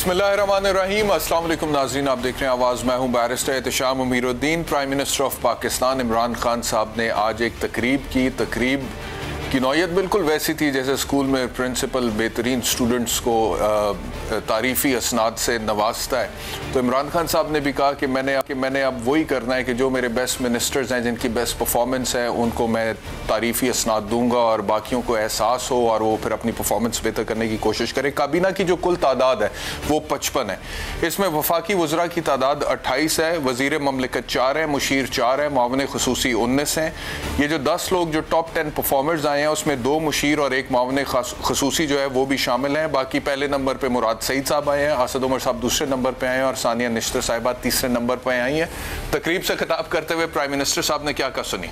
बिस्मिल्लाहिर्रहमानिर्रहीम। अस्सलाम वालेकुम नाज़रीन, आप देख रहे हैं आवाज़। मैं हूं barrister Ehtesham Amiruddin. Prime minister of Pakistan Imran Khan साहब ने आज एक तकरीब की नौयत बिल्कुल वैसी थी जैसे स्कूल में प्रिंसिपल बेहतरीन स्टूडेंट्स को तारीफ़ी असनाद से नवाजता है। तो इमरान खान साहब ने भी कहा कि मैंने अब वही करना है कि जो मेरे बेस्ट मिनिस्टर्स हैं, जिनकी बेस्ट परफॉर्मेंस है, उनको मैं तारीफ़ी असनाद दूंगा और बाकियों को एहसास हो और वो फिर अपनी परफॉर्मेंस बेहतर करने की कोशिश करें। काबीना की जो कुल तादाद है वो 55 है। इसमें वफाकी वज़रा की तादाद 28 है, वज़ीर ममलिकत 4 है, मुशीर 4 है, मुआवन खुसूसी 19 हैं। ये जो 10 लोग जो टॉप 10 परफॉर्मर्स आए हैं उसमें 2 मुशीर और 1 मुआवन खुसूसी जो है वो भी शामिल हैं। बाकी पहले नंबर पे मुराद सईद साहब आए हैं, असद उमर साहब दूसरे नंबर पे आए हैं और सानिया निश्तर साहिबा तीसरे नंबर पे आई हैं। तकरीब से खिताब करते हुए प्राइम मिनिस्टर साहब ने क्या कहा, सुनी।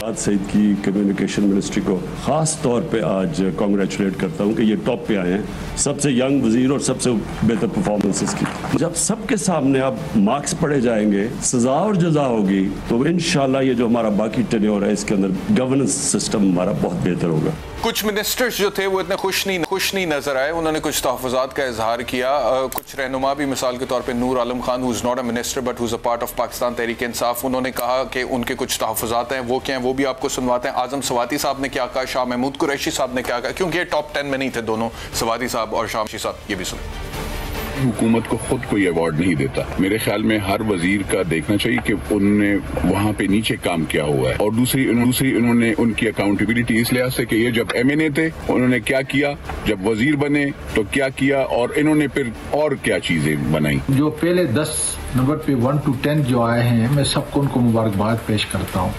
मुराद सईद की कम्युनिकेशन मिनिस्ट्री को ख़ास तौर पे आज कांग्रेचुलेट करता हूँ कि ये टॉप पे आए हैं, सबसे यंग वजीर और सबसे बेहतर परफॉर्मेंसेस की। जब सबके सामने अब मार्क्स पढ़े जाएंगे, सजा और जजा होगी, तो इंशाल्लाह ये जो हमारा बाकी टेन्योर है इसके अंदर गवर्नेंस सिस्टम हमारा बहुत बेहतर होगा। कुछ मिनिस्टर्स जो थे वो इतने खुश नहीं नजर आए। उन्होंने कुछ तहफ़्फ़ुज़ात का इजहार किया। कुछ रहनुमा भी, मिसाल के तौर पे Noor Alam Khan, who is not a minister but who is a part of Pakistan Tehreek Insaf, उन्होंने कहा कि उनके कुछ तहफ़्फ़ुज़ात हैं, वो क्या हैं वो भी आपको सुनवाते हैं। आज़म सवाती साहब ने क्या कहा, शाह महमूद कुरैशी साहब ने क्या कहा, क्योंकि ये टॉप 10 में नहीं थे दोनों, सवाती साहब और शाह साहब। ये भी सुने। हुकूमत को खुद कोई अवार्ड नहीं देता। मेरे ख्याल में हर वजीर का देखना चाहिए कि उन्होंने वहाँ पे नीचे काम किया हुआ है, और दूसरी उन्होंने उनकी अकाउंटेबिलिटी इस लिहाज से कि ये जब MNA थे उन्होंने क्या किया, जब वजीर बने तो क्या किया, और इन्होंने फिर और क्या चीजें बनाई। जो पहले 10 नंबर पे 1 to 10 जो आए हैं, मैं सबको उनको मुबारकबाद पेश करता हूँ,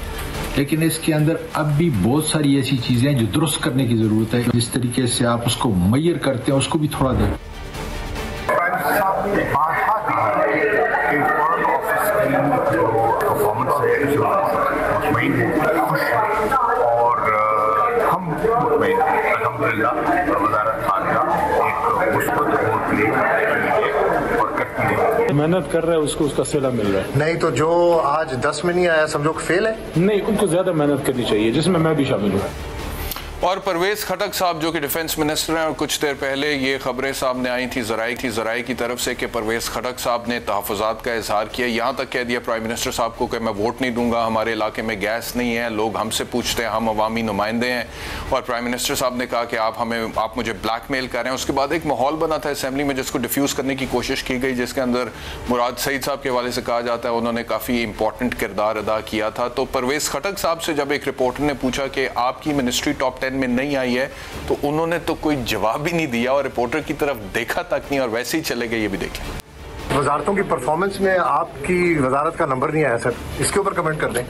लेकिन इसके अंदर अब भी बहुत सारी ऐसी चीजें हैं जो दुरुस्त करने की जरूरत है। जिस तरीके से आप उसको मैयर करते हैं उसको भी थोड़ा देखें। मेहनत कर रहा है, उसको उसका सिला मिल रहा है। नहीं तो जो आज 10 में नहीं आया समझो फेल है। नहीं, उनको ज्यादा मेहनत करनी चाहिए, जिसमें मैं भी शामिल हूँ। और परवेज खटक साहब जो कि डिफेंस मिनिस्टर हैं, और कुछ देर पहले ये खबरें सामने आई थी ज़राए की तरफ से कि परवेज खटक साहब ने तहफ़्फ़ुज़ात का इजहार किया। यहाँ तक कह दिया प्राइम मिनिस्टर साहब को कि मैं वोट नहीं दूंगा, हमारे इलाके में गैस नहीं है, लोग हमसे पूछते हैं, हम अवामी नुमाइंदे हैं। और प्राइम मिनिस्टर साहब ने कहा कि आप मुझे ब्लैकमेल कर रहे हैं। उसके बाद एक माहौल बना था असम्बली में जिसको डिफ्यूज़ करने की कोशिश की गई, जिसके अंदर मुराद सईद साहब के हवाले से कहा जाता है उन्होंने काफ़ी इंपॉर्टेंट किरदार अदा किया था। तो परवेज खटक साहब से जब एक रिपोर्टर ने पूछा कि आपकी मिनिस्ट्री टॉप 10 में नहीं आई है, तो उन्होंने तो कोई जवाब ही नहीं दिया और रिपोर्टर की तरफ देखा तक नहीं और वैसे ही चले गए। ये भी देखें। वजारतों की परफॉर्मेंस में आपकी वजारत का नंबर नहीं आया सर, इसके ऊपर कमेंट कर दें।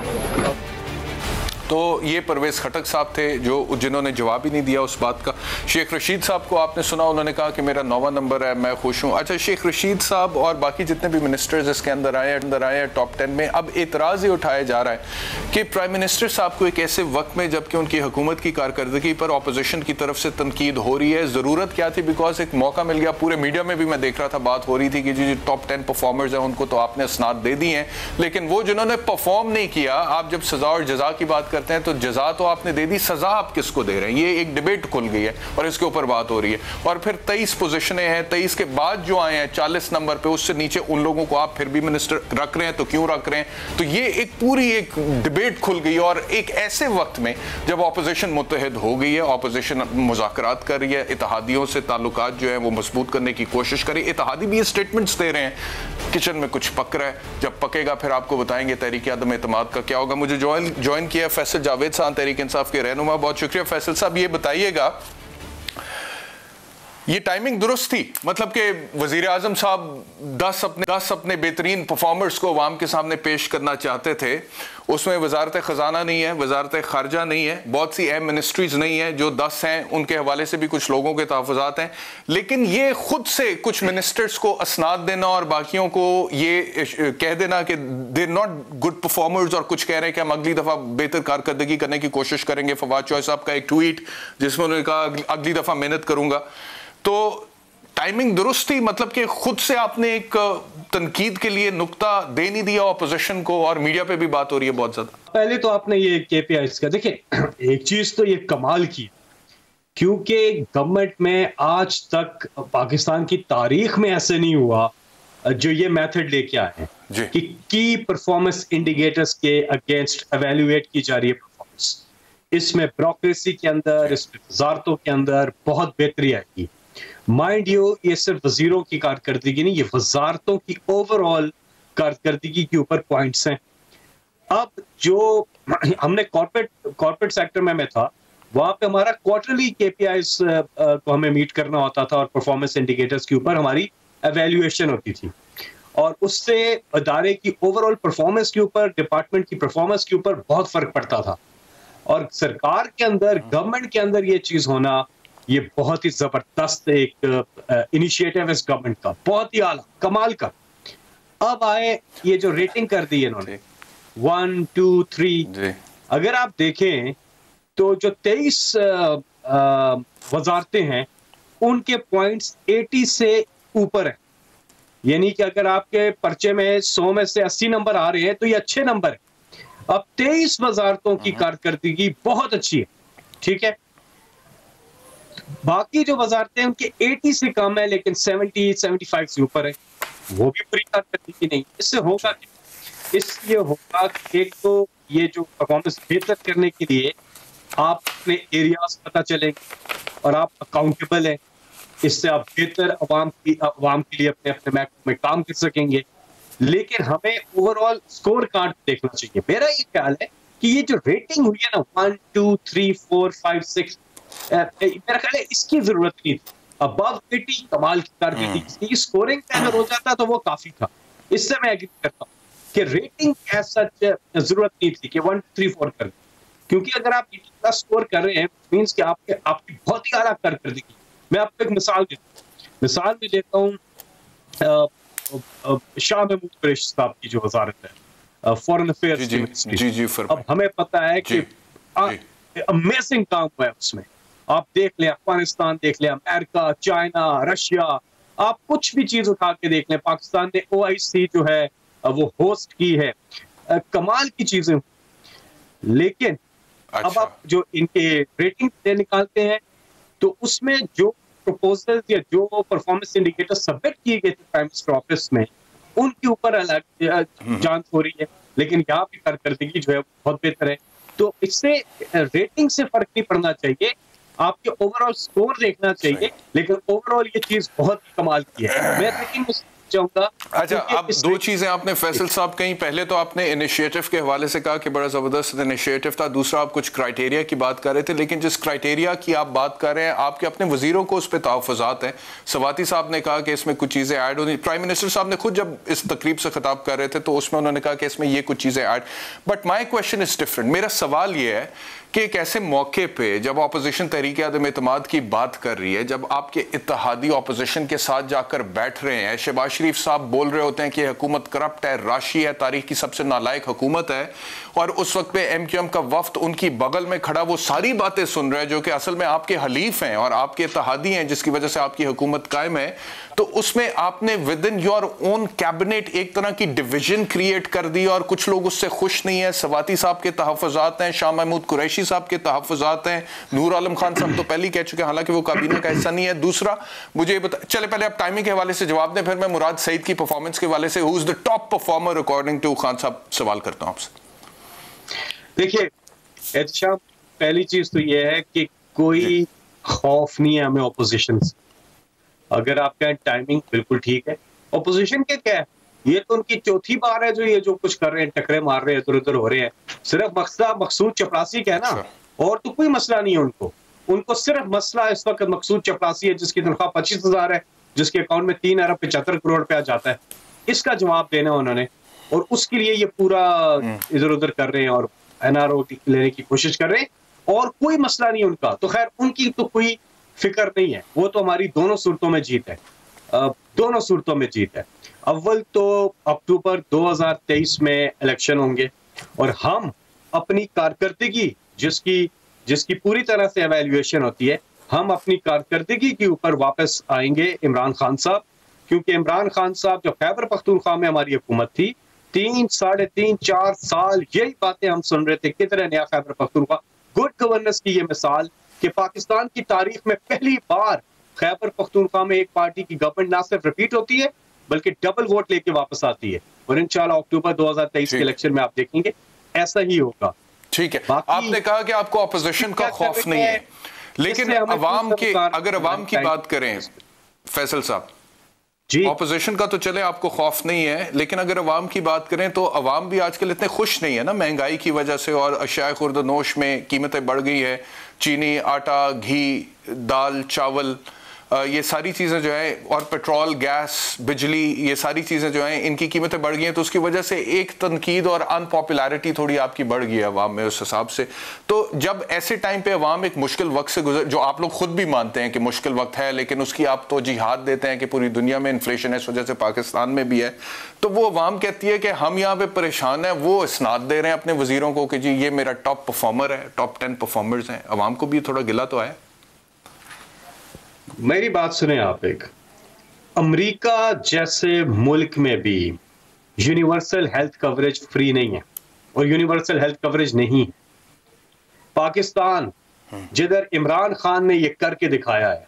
तो ये परवेज खटक साहब थे जिन्होंने जवाब ही नहीं दिया उस बात का। शेख रशीद साहब को आपने सुना, उन्होंने कहा कि मेरा 9वां नंबर है, मैं खुश हूँ। अच्छा, शेख रशीद साहब और बाकी जितने भी मिनिस्टर्स इसके अंदर आए हैं टॉप 10 में, अब एतराज़ ये उठाया जा रहा है कि प्राइम मिनिस्टर साहब को एक ऐसे वक्त में जबकि उनकी हुकूमत की कारकर्दगी पर अपोजिशन की तरफ से तनकीद हो रही है, ज़रूरत क्या थी? बिकॉज एक मौका मिल गया। पूरे मीडिया में भी मैं देख रहा था, बात हो रही थी कि जो टॉप 10 परफॉर्मर्स हैं उनको तो आपने असनाद दे दी हैं, लेकिन वो जिन्होंने परफॉर्म नहीं किया, आप जब सजा और जजा की बात करते हैं तो जजा तो आपने दे दी, सजा आप किसको दे रहे हैं? ये एक डिबेट खुल गई है और इसके ऊपर बात हो रही है। और फिर 23 पोजीशनें हैं, 23 के बाद जो आए हैं 40 नंबर पे, उससे नीचे उन लोगों को आप फिर भी मिनिस्टर रख रहे हैं, तो क्यों रख रहे हैं? तो ये एक पूरी एक डिबेट खुल गई और एक ऐसे वक्त में जब ऑपोजिशन मुत्तहिद हो गई है, ऑपोजिशन मुज़ाकरात कर रही है, इत्तेहादियों से ताल्लुकात जो है वो मजबूत करने की कोशिश करी। इत्तेहादी भी ये स्टेटमेंट्स दे रहे हैं किचन में कुछ पक रहा है, जब पकेगा फिर आपको बताएंगे तहरीक अदम एतमाद का क्या होगा। मुझे ज्वाइन किया फैसल जावेद साहब, तहरीक इंसाफ के रहनुमा। बहुत शुक्रिया फैसल साहब। ये बताइएगा, ये टाइमिंग दुरुस्त थी? मतलब कि वजीर आजम साहब 10 अपने बेहतरीन परफॉर्मर्स को अवाम के सामने पेश करना चाहते थे, उसमें वजारत ख़जाना नहीं है, वजारत खारजा नहीं है, बहुत सी अहम मिनिस्ट्रीज नहीं है, जो 10 हैं उनके हवाले से भी कुछ लोगों के तहफ़्फ़ुज़ात हैं, लेकिन ये खुद से कुछ मिनिस्टर्स को असनाद देना और बाकियों को ये कह देना कि दे नॉट गुड परफॉर्मर्स, और कुछ कह रहे हैं कि हम अगली दफ़ा बेहतर कारकर्दगी करने की कोशिश करेंगे। फवाद चौधरी साहब का एक ट्वीट जिसमें उन्होंने कहा अगली दफ़ा मेहनत करूंगा। तो टाइमिंग दुरुस्त थी, मतलब कि खुद से आपने एक तनकीद के लिए नुक्ता दे नहीं दिया ऑपोजिशन को, और मीडिया पे भी बात हो रही है बहुत ज्यादा। पहले तो आपने ये KPIs का देखिए, एक चीज तो ये कमाल की क्योंकि गवर्नमेंट में आज तक पाकिस्तान की तारीख में ऐसे नहीं हुआ जो ये मेथड लेके आए हैं कि की परफॉर्मेंस इंडिकेटर्स के अगेंस्ट एवेल्युएट की जा रही है परफॉर्मेंस। इसमें ब्यूरोक्रेसी के अंदर, इसमें वजारतों के अंदर बहुत बेहतरी आएगी। माइंड यू, ये सिर्फ वजीरों की कारकर्दगी नहीं, ये वजारतों की ओवरऑल कारकर्दगी के ऊपर पॉइंट्स हैं। अब जो हमने कॉर्पोरेट सेक्टर में मैं था, वहां पे हमारा क्वार्टरली केपीआईज को हमें मीट करना होता था और परफॉर्मेंस इंडिकेटर्स के ऊपर हमारी एवेल्युएशन होती थी, और उससे अदारे की ओवरऑल परफॉर्मेंस के ऊपर, डिपार्टमेंट की परफॉर्मेंस के ऊपर बहुत फर्क पड़ता था। और सरकार के अंदर, गवर्नमेंट के अंदर ये चीज होना, ये बहुत ही जबरदस्त एक इनिशिएटिव है इस गवर्नमेंट का, बहुत ही आला कमाल का। अब आए ये जो रेटिंग कर दी इन्होंने 1, 2, 3, अगर आप देखें तो जो 23 वजारतें हैं उनके पॉइंट्स 80 से ऊपर है। यानी कि अगर आपके पर्चे में 100 में से 80 नंबर आ रहे हैं तो ये अच्छे नंबर है। अब 23 वजारतों की कारकर्दगी बहुत अच्छी है, ठीक है। बाकी जो वजारतें उनके 80 से कम है, लेकिन 70, 75 से ऊपर है, वो भी पूरी कारकर्दगी नहीं। इससे होगा क्या? इसलिए होगा कि एक तो ये जो परफॉर्मेंस बेहतर करने के लिए आप अपने एरियाज पता चलेंगे और आप अकाउंटेबल हैं, इससे आप बेहतर अवाम के लिए अपने अपने महकमे में काम कर सकेंगे। लेकिन हमें ओवरऑल स्कोर कार्ड देखना चाहिए। मेरा ये ख्याल है कि ये जो रेटिंग हुई है ना 1, 2, 3, 4, 5, 6, मेरा ख्याल है इसकी जरूरत नहीं थी। अबव 80 कमाल की कारकर्दगी, स्कोरिंग पे अगर हो जाता तो वो काफी था। इससे मैं एग्री करता हूँ कि रेटिंग एज सच जरूरत नहीं थी कि 1, 2, 3, 4 कर, क्योंकि अगर आप इतना स्कोर कर रहे हैं मीन्स कि आपकी बहुत ही आला कारकर्दगी। मैं आपको एक मिसाल देता हूँ शाह महमूद कुरैशी साहब की जो वजारत है फॉरेन अफेयर्स की मिनिस्ट्री, अब हमें पता है कि अमेजिंग काम हुआ है उसमें। आप देख लें अफगानिस्तान, देख लें अमेरिका, चाइना, रशिया, आप कुछ भी चीज उठा के देख लें, पाकिस्तान ने OIC जो है वो होस्ट की है, कमाल की चीजें। लेकिन अब आप जो इनके रेटिंग निकालते हैं तो उसमें जो प्रपोजल या जो परफॉर्मेंस इंडिकेटर सबमिट किए गए थे प्राइम मिनिस्टर ऑफिस में, उनके ऊपर अलग जांच हो रही है, लेकिन यहाँ की कारकर्दगी जो है बहुत बेहतर है। तो इससे रेटिंग से फर्क नहीं पड़ना चाहिए, आपके ओवरऑल स्कोर देखना चाहिए। लेकिन ओवरऑल ये चीज बहुत ही कमाल की है। मैं रेटिंग में चाहूंगा। अच्छा, अब दो चीजें आपने फैसल साहब कहीं, पहले तो आपने इनिशिएटिव के हवाले से कहा कि बड़ा जबरदस्त इनिशिएटिव था, दूसरा आप कुछ क्राइटेरिया की बात कर रहे थे, लेकिन जिस क्राइटेरिया की आप बात कर रहे हैं आपके अपने वजीरों को उस पर तहफ़्फ़ुज़ात हैं। सवाती साहब ने कहा कि इसमें कुछ चीजें ऐड होनी, प्राइम मिनिस्टर साहब ने खुद जब इस तकरीब से खिताब कर रहे थे तो उसमें उन्होंने कहा कि इसमें ये कुछ चीजें add, but my question is different. मेरा सवाल ये है कि एक ऐसे मौके पे जब अपोजिशन तहरीक आदम एतमाद की बात कर रही है, जब आपके इत्तेहादी अपोजिशन के साथ जाकर बैठ रहे हैं, शहबाज शरीफ साहब बोल रहे होते हैं कि हुकूमत करप्ट है, राशि है, तारीख की सबसे नालायक हुकूमत है, और उस वक्त पे MQM का वफ्द उनकी बगल में खड़ा वो सारी बातें सुन रहा है जो कि असल में आपके हलीफ हैं और आपके इत्तेहादी हैं जिसकी वजह से आपकी हुकूमत कायम है, तो उसमें आपने with in your own cabinet एक तरह की डिवीजन क्रिएट कर दी और कुछ लोग उससे खुश नहीं है। सवाती साहब के तहफ़्फ़ुज़ात हैं, शाह महमूद कुरैशी साहब के तहफ़्फ़ुज़ात हैं, नूर आलम खान साहब तो पहले ही कह चुके हैं, हालांकि वो काबीना का हिस्सा नहीं है। दूसरा मुझे चले पहले आप टाइमिंग के हवाले से जवाब दें, फिर मैं मुराद सईद की परफॉर्मेंस के हवाले से, who is the top performer according to Khan साहब, सवाल करता हूं आपसे। देखिए एहतशाम, पहली चीज तो यह है कि कोई खौफ नहीं है हमें ऑपोजिशन से। अगर आप कहें टाइमिंग बिल्कुल ठीक है, ऑपोजिशन के क्या है, ये तो उनकी चौथी बार है जो ये जो कुछ कर रहे हैं, टकरे मार रहे हैं, इधर उधर हो रहे हैं। सिर्फ मकसूद चपरासी का है ना, और तो कोई मसला नहीं है उनको सिर्फ मसला इस वक्त मकसूद चपरासी है जिसकी तनख्वाह 25,000 है, जिसके अकाउंट में 3 अरब 75 करोड़ रुपया जाता है। इसका जवाब देना उन्होंने, और उसके लिए ये पूरा इधर उधर कर रहे हैं और NRO लेने की कोशिश कर रहे हैं, और कोई मसला नहीं उनका। तो खैर उनकी तो कोई फिक्र नहीं है, वो तो हमारी दोनों सूरतों में जीत है, दोनों सूरतों में जीत है। अव्वल तो अक्टूबर 2023 में इलेक्शन होंगे और हम अपनी कारकर्दगी जिसकी पूरी तरह से एवेल्युएशन होती है, हम अपनी कारकर्दगी के ऊपर वापस आएंगे इमरान खान साहब, क्योंकि इमरान खान साहब जो खैबर पख्तूनख्वा में हमारी हुकूमत थी 3, 3.5, 4 साल यही बातें हम सुन रहे थे, किधर है नया खैबर पख्तूनख्वा। गुड गवर्नेंस की ये मिसाल कि पाकिस्तान की तारीख में पहली बार खैबर पख्तूनख्वा में एक पार्टी की गवर्नमेंट ना सिर्फ रिपीट होती है बल्कि डबल वोट लेके वापस आती है, और इंशाल्लाह अक्टूबर 2023 के इलेक्शन में आप देखेंगे ऐसा ही होगा। ठीक है, आपने कहा कि आपको अपोजिशन का खौफ नहीं है, लेकिन अवाम के, अगर अवाम की बात करें फैसल साहब, ऑपोजिशन का तो चले आपको खौफ नहीं है, लेकिन अगर अवाम की बात करें तो अवाम भी आजकल इतने खुश नहीं है ना, महंगाई की वजह से और अशिया खुर्दनोश में कीमतें बढ़ गई है, चीनी, आटा, घी, दाल, चावल, ये सारी चीज़ें जो है, और पेट्रोल, गैस, बिजली, ये सारी चीज़ें जो हैं इनकी कीमतें बढ़ गई हैं, तो उसकी वजह से एक तनकीद और अनपॉपुलैरिटी थोड़ी आपकी बढ़ गई है अवाम में उस हिसाब से। तो जब ऐसे टाइम पे अवाम एक मुश्किल वक्त से गुजर, जो आप लोग खुद भी मानते हैं कि मुश्किल वक्त है, लेकिन उसकी आप तो जिहाद देते हैं कि पूरी दुनिया में इन्फ्लेशन है, इस वजह से पाकिस्तान में भी है, तो वो अवाम कहती है कि हम यहाँ पे परेशान हैं, वो इसनाद दे रहे हैं अपने वजीरों को कि जी ये मेरा टॉप परफॉर्मर है, टॉप 10 परफॉर्मर्स हैं। अवाम को भी थोड़ा गिला तो है। मेरी बात सुने आप, एक अमेरिका जैसे मुल्क में भी यूनिवर्सल हेल्थ कवरेज फ्री नहीं है और यूनिवर्सल हेल्थ कवरेज नहीं है। पाकिस्तान जिधर इमरान खान ने ये करके दिखाया है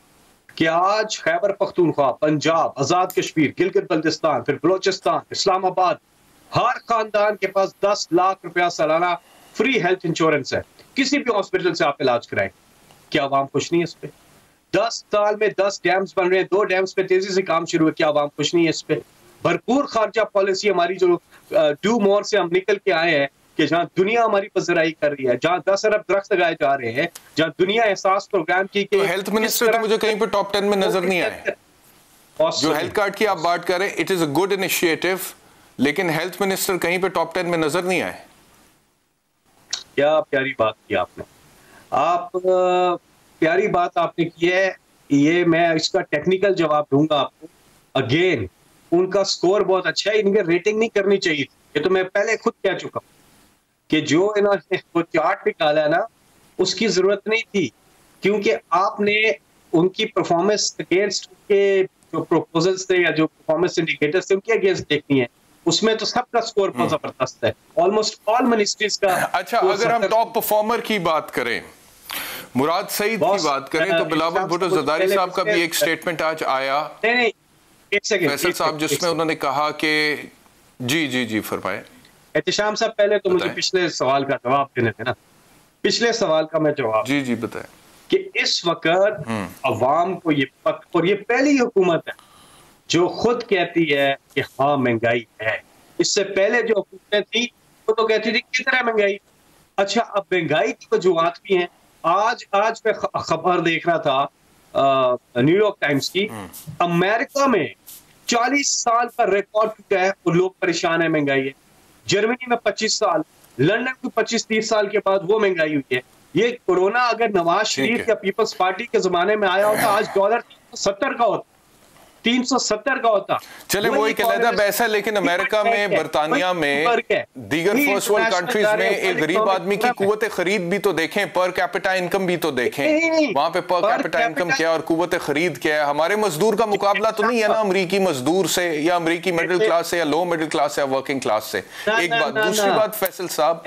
कि आज खैबर पख्तूनख्वा, पंजाब, आजाद कश्मीर, गिलगित बल्तिस्तान, फिर बलोचिस्तान, इस्लामाबाद, हर खानदान के पास 10 लाख रुपया सालाना फ्री हेल्थ इंश्योरेंस है, किसी भी हॉस्पिटल से आप इलाज कराएं। क्या आवाम खुश नहीं है इस पे? 10 साल में 10 डैम्स बन रहे हैं, 2 डैम्स पे तेजी से काम शुरू है, क्या आवाम खुश नहीं है इस पे? भरपूर खारजा पॉलिसी हमारी जो डू मोर से हम निकल के आए हैं कि जहां दुनिया हमारी पज़राई कर रही है, जहां 10 अरब दरख्त लगाए जा रहे हैं, जहां दुनिया एहसास प्रोग्राम की तो हेल्थ मिनिस्टर तो मुझे कहीं पे टॉप 10 में नजर नहीं आए। जो हेल्थ कार्ड की आप बात करें, it is a good initiative, लेकिन हेल्थ मिनिस्टर कहीं पे टॉप 10 में नजर नहीं आए। क्या प्यारी बात की आपने, आप प्यारी बात आपने की है। ये मैं इसका टेक्निकल जवाब दूंगा आपको। अगेन उनका स्कोर बहुत अच्छा है, इनके रेटिंग नहीं करनी चाहिए, ये तो मैं पहले खुद कह चुका हूं कि जो इन्होंने वो चार्ट निकाला ना उसकी जरूरत नहीं थी, क्योंकि आपने उनकी परफॉर्मेंस अगेंस्ट के जो प्रोपोजल्स थे या जो परफॉर्मेंस इंडिकेटर्स थे उनके अगेंस्ट देखनी है, उसमें तो सबका स्कोर बहुत जबरदस्त है, ऑलमोस्ट ऑल मिनिस्ट्रीज का। अच्छा, अगर हम टॉप परफॉर्मर की बात करें, मुराद सईद की बात करें, तो बिलावल भुट्टो ज़रदारी साहब का भी एक स्टेटमेंट आज आया, एक सेकंड फैसल साहब, जिसमें उन्होंने कहा कि जी फरमाए। एहतिशाम साहब, पहले तो मुझे पिछले सवाल का जवाब देने देना, पिछले सवाल का मैं जवाब जी बताएं कि इस वक्त अवाम को ये और ये पहली हुकूमत है जो खुद कहती है कि हाँ महंगाई है। इससे पहले जो हुकूमतें थी वो तो कहती थी किधर है महंगाई। अच्छा, अब महंगाई की वजूहात भी हैं। आज मैं खबर देख रहा था न्यूयॉर्क टाइम्स की, अमेरिका में 40 साल का रिकॉर्ड टूटा है और लोग परेशान है, महंगाई है। जर्मनी में 25 साल, लंदन में 25-30 साल के बाद वो महंगाई हुई है। ये कोरोना अगर नवाज शरीफ या पीपल्स पार्टी के जमाने में आया होता, आज डॉलर 370 का होता, 370 का होता। चले वही कहलाता वैसा, लेकिन अमेरिका में, बरतानिया में, दीगर फर्स्ट वर्ल्ड कंट्रीज में एक गरीब आदमी की कुव्वत खरीद भी तो देखें, पर कैपिटा इनकम भी तो देखें, वहां पे पर कैपिटा इनकम क्या और कुव्वत खरीद क्या है। हमारे मजदूर का मुकाबला तो नहीं है ना अमरीकी मजदूर से या अमरीकी मिडिल क्लास से या लो मिडिल क्लास से या वर्किंग क्लास से। एक बात, दूसरी बात फैसल साहब,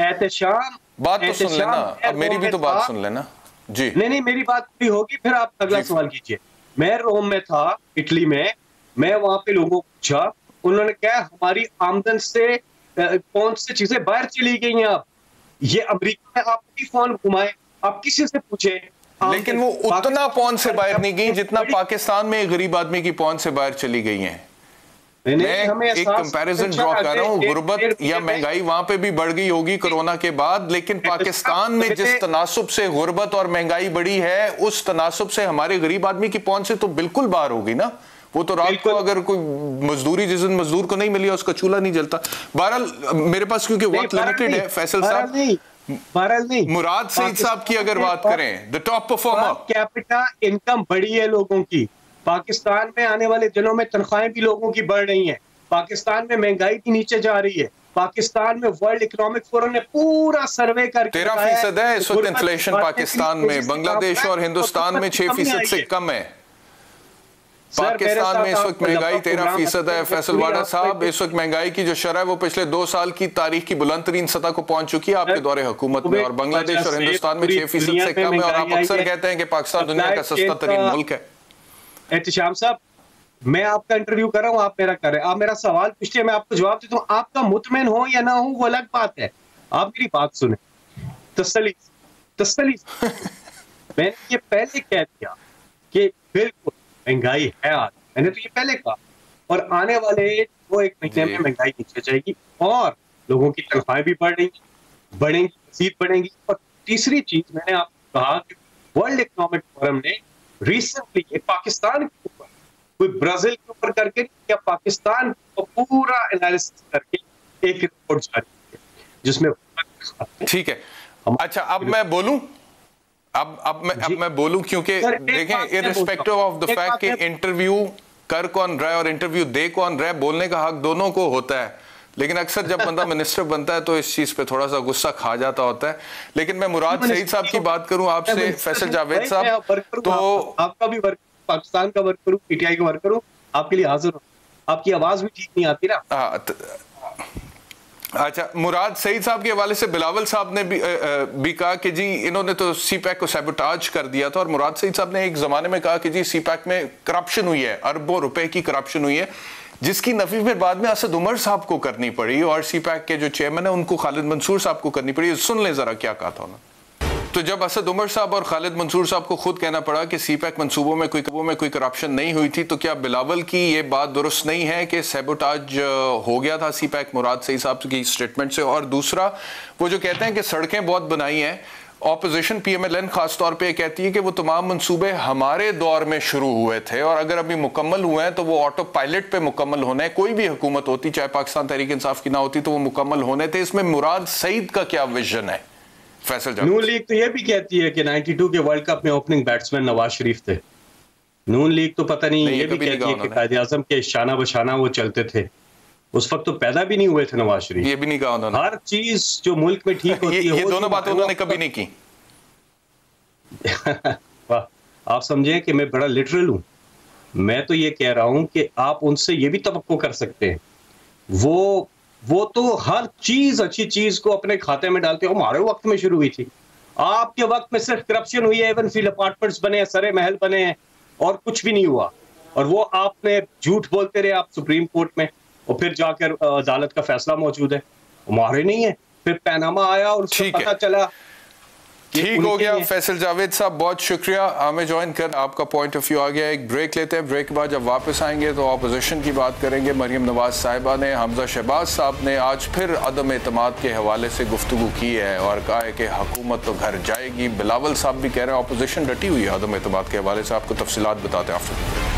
बात तो सुन लेना, अब मेरी भी तो बात सुन लेना जी। नहीं, मेरी बात भी होगी, फिर आप अगला सवाल कीजिए। मैं रोम में था, इटली में, मैं वहां पे लोगों को पूछा, उन्होंने कहा हमारी आमदन से कौन सी चीजें बाहर चली गई हैं। आप ये अमेरिका में आप फोन घुमाए, आप किसी से पूछे, लेकिन वो उतना पौंड से बाहर नहीं गई जितना पाकिस्तान में गरीब आदमी की पौंड से बाहर चली गई हैं। मैं एक कंपैरिजन ड्रॉ कर रहा हूँ, गुर्बत या महंगाई वहां पे भी बढ़ गई होगी कोरोना के बाद, लेकिन पाकिस्तान में जिस तनासुब से गुर्बत और महंगाई बढ़ी है, उस तनासुब से हमारे गरीब आदमी की पहुंच से तो बिल्कुल बाहर होगी ना। वो तो रात को अगर कोई मजदूरी, जिस दिन मजदूर को नहीं मिली उसका चूल्हा नहीं जलता। बहरहाल मेरे पास क्योंकि वक्त लिमिटेड है, फैसल साहब, मुराद सईद साहब की अगर बात करें, the top performer, capita income बढ़ी है लोगों की। पाकिस्तान में आने वाले दिनों में तनख्वाहें भी लोगों की बढ़ रही हैं, पाकिस्तान में महंगाई भी नीचे जा रही है। पाकिस्तान में वर्ल्ड इकोनॉमिक फोरम ने पूरा सर्वे करके 13% है इस वक्त इन्फ्लेशन पाकिस्तान में, बांग्लादेश और हिंदुस्तान में 6% से कम है। पाकिस्तान में इस वक्त महंगाई 13% है। फैसल वाडा साहब, इस वक्त महंगाई की जो शरह है वो पिछले 2 साल की तारीख की बुलंद तरीन सतह को पहुंच चुकी है आपके दौरे हुकूमत में, और बांग्लादेश और हिंदुस्तान में 6% से कम है, और आप अक्सर कहते हैं कि पाकिस्तान दुनिया का सस्ता तरीन मुल्क है। एहतिशाम साहब, मैं आपका इंटरव्यू कर रहा हूँ, आप मेरा कर रहे हैं, आप मेरा सवाल पूछिए, मैं आपको जवाब देता हूँ। आपका मुतमईन हो या ना हो वो अलग बात है, आप मेरी बात सुने तसल्ली। मैंने ये पहले कह दिया कि बिल्कुल महंगाई है आज, मैंने तो ये पहले कहा, और आने वाले 1 महीने में महंगाई नीचे जाएगी और लोगों की तनख्वाहें भी बढ़ेंगी, मजीद बढ़ेंगी। और तीसरी चीज मैंने आपको कहा कि वर्ल्ड इकोनॉमिक फोरम ने रिसेंटली पाकिस्तान के ऊपर, कोई ब्राजील के ऊपर करके या पाकिस्तान को पूरा एनालिसिस करके एक रिपोर्ट जारी की जिसमें, ठीक है। अच्छा, अब मैं बोलूं, अब मैं बोलूं, क्योंकि देखें, इररिस्पेक्टिव ऑफ द फैक्ट कि इंटरव्यू कर कौन रहा है और इंटरव्यू दे कौन रहा है, बोलने का हक दोनों को होता है, लेकिन अक्सर जब बंदा मिनिस्टर बनता है तो इस चीज पे थोड़ा सा गुस्सा खा जाता होता है। लेकिन मैं मुराद सईद साहब की बात करूं आपसे, फैसल जावेद साहब, तो आपका भी वर्क, पाकिस्तान का वर्क करूं, पीटीआई का वर्क करूं, आपके लिए हाजिर हूं। आपकी आवाज भी ठीक नहीं आती ना। अच्छा, मुराद सईद साहब के हवाले से बिलावल साहब ने भी कहा कि जी इन्होंने तो सीपैक को सैबोटाज कर दिया था, और मुराद सईद साहब ने एक जमाने में कहा कि जी सीपैक में करप्शन हुई है, अरबों रुपए की करप्शन हुई है, जिसकी नफी फिर बाद में असद उमर साहब को करनी पड़ी, और सीपैक के जो चेयरमैन है उनको खालिद मंसूर साहब को करनी पड़ी। सुन ले जरा क्या कहा था उन्होंने। तो जब असद उमर साहब और खालिद मंसूर साहब को खुद कहना पड़ा कि सीपैक मंसूबों में कोई करप्शन नहीं हुई थी, तो क्या बिलावल की ये बात दुरुस्त नहीं है कि सैबोटाज हो गया था सीपैक मुराद सईद साहब की स्टेटमेंट से? और दूसरा, वो जो कहते हैं कि सड़कें बहुत बनाई हैं, ऑपोजिशन PMLN खास तौर पे कहती है कि वो तमाम मंसूबे हमारे दौर में शुरू हुए थे, और अगर अभी मुकम्मल हुए हैं तो वो ऑटो पायलट पे मुकम्मल होने हैं। कोई भी हुकूमत होती, चाहे पाकिस्तान तहरीक इंसाफ की ना होती, तो वो मुकम्मल होने थे। इसमें मुराद सईद का क्या विजन है? फैसल नून लीग तो ये भी कहती है कि 92 के वर्ल्ड कप में ओपनिंग बैट्समैन नवाज शरीफ थे। नून लीग तो पता नहीं ये भी कहती है कि कायदे आजम के शाना बशाना वो चलते थे, उस वक्त तो पैदा भी नहीं हुए थे नवाज शरीफ। ये भी नहीं कहा उन्होंने। हर चीज जो मुल्क में ठीक होती है, ये दोनों बातें उन्होंने कभी नहीं की। वाह, आप समझे कि मैं बड़ा लिटरल हूं। मैं तो ये कह रहा हूं कि आप उनसे ये भी तवक्को कर सकते हैं, वो तो हर चीज, अच्छी चीज को अपने खाते में डालते हैं। हमारे वक्त में शुरू हुई थी, आपके वक्त में सिर्फ करप्शन हुई है, एवन फील्ड अपार्टमेंट्स बने हैं, सरे महल बने हैं, और कुछ भी नहीं हुआ। और वो आपने झूठ बोलते रहे आप सुप्रीम कोर्ट में, और फिर जाकर अदालत का फैसला मौजूद है, हमारे नहीं है। फिर पैनामा आया और उसको पता चला। ठीक हो गया फैसल जावेद साहब, बहुत शुक्रिया हमें ज्वाइन कर, आपका पॉइंट ऑफ व्यू आ गया। एक ब्रेक लेते हैं, ब्रेक के बाद जब वापस आएंगे तो ऑपोजिशन की बात करेंगे। मरियम नवाज साहिबा ने, हमजा शहबाज साहब ने आज फिर अदम एतमाद के हवाले से गुफ्तगू की है और कहा है कि हुकूमत तो घर जाएगी। बिलावल साहब भी कह रहे हैं ऑपोजिशन डटी हुई है अदम एतमाद के हवाले से। आपको तफसीलात बताते हैं आफ्टर।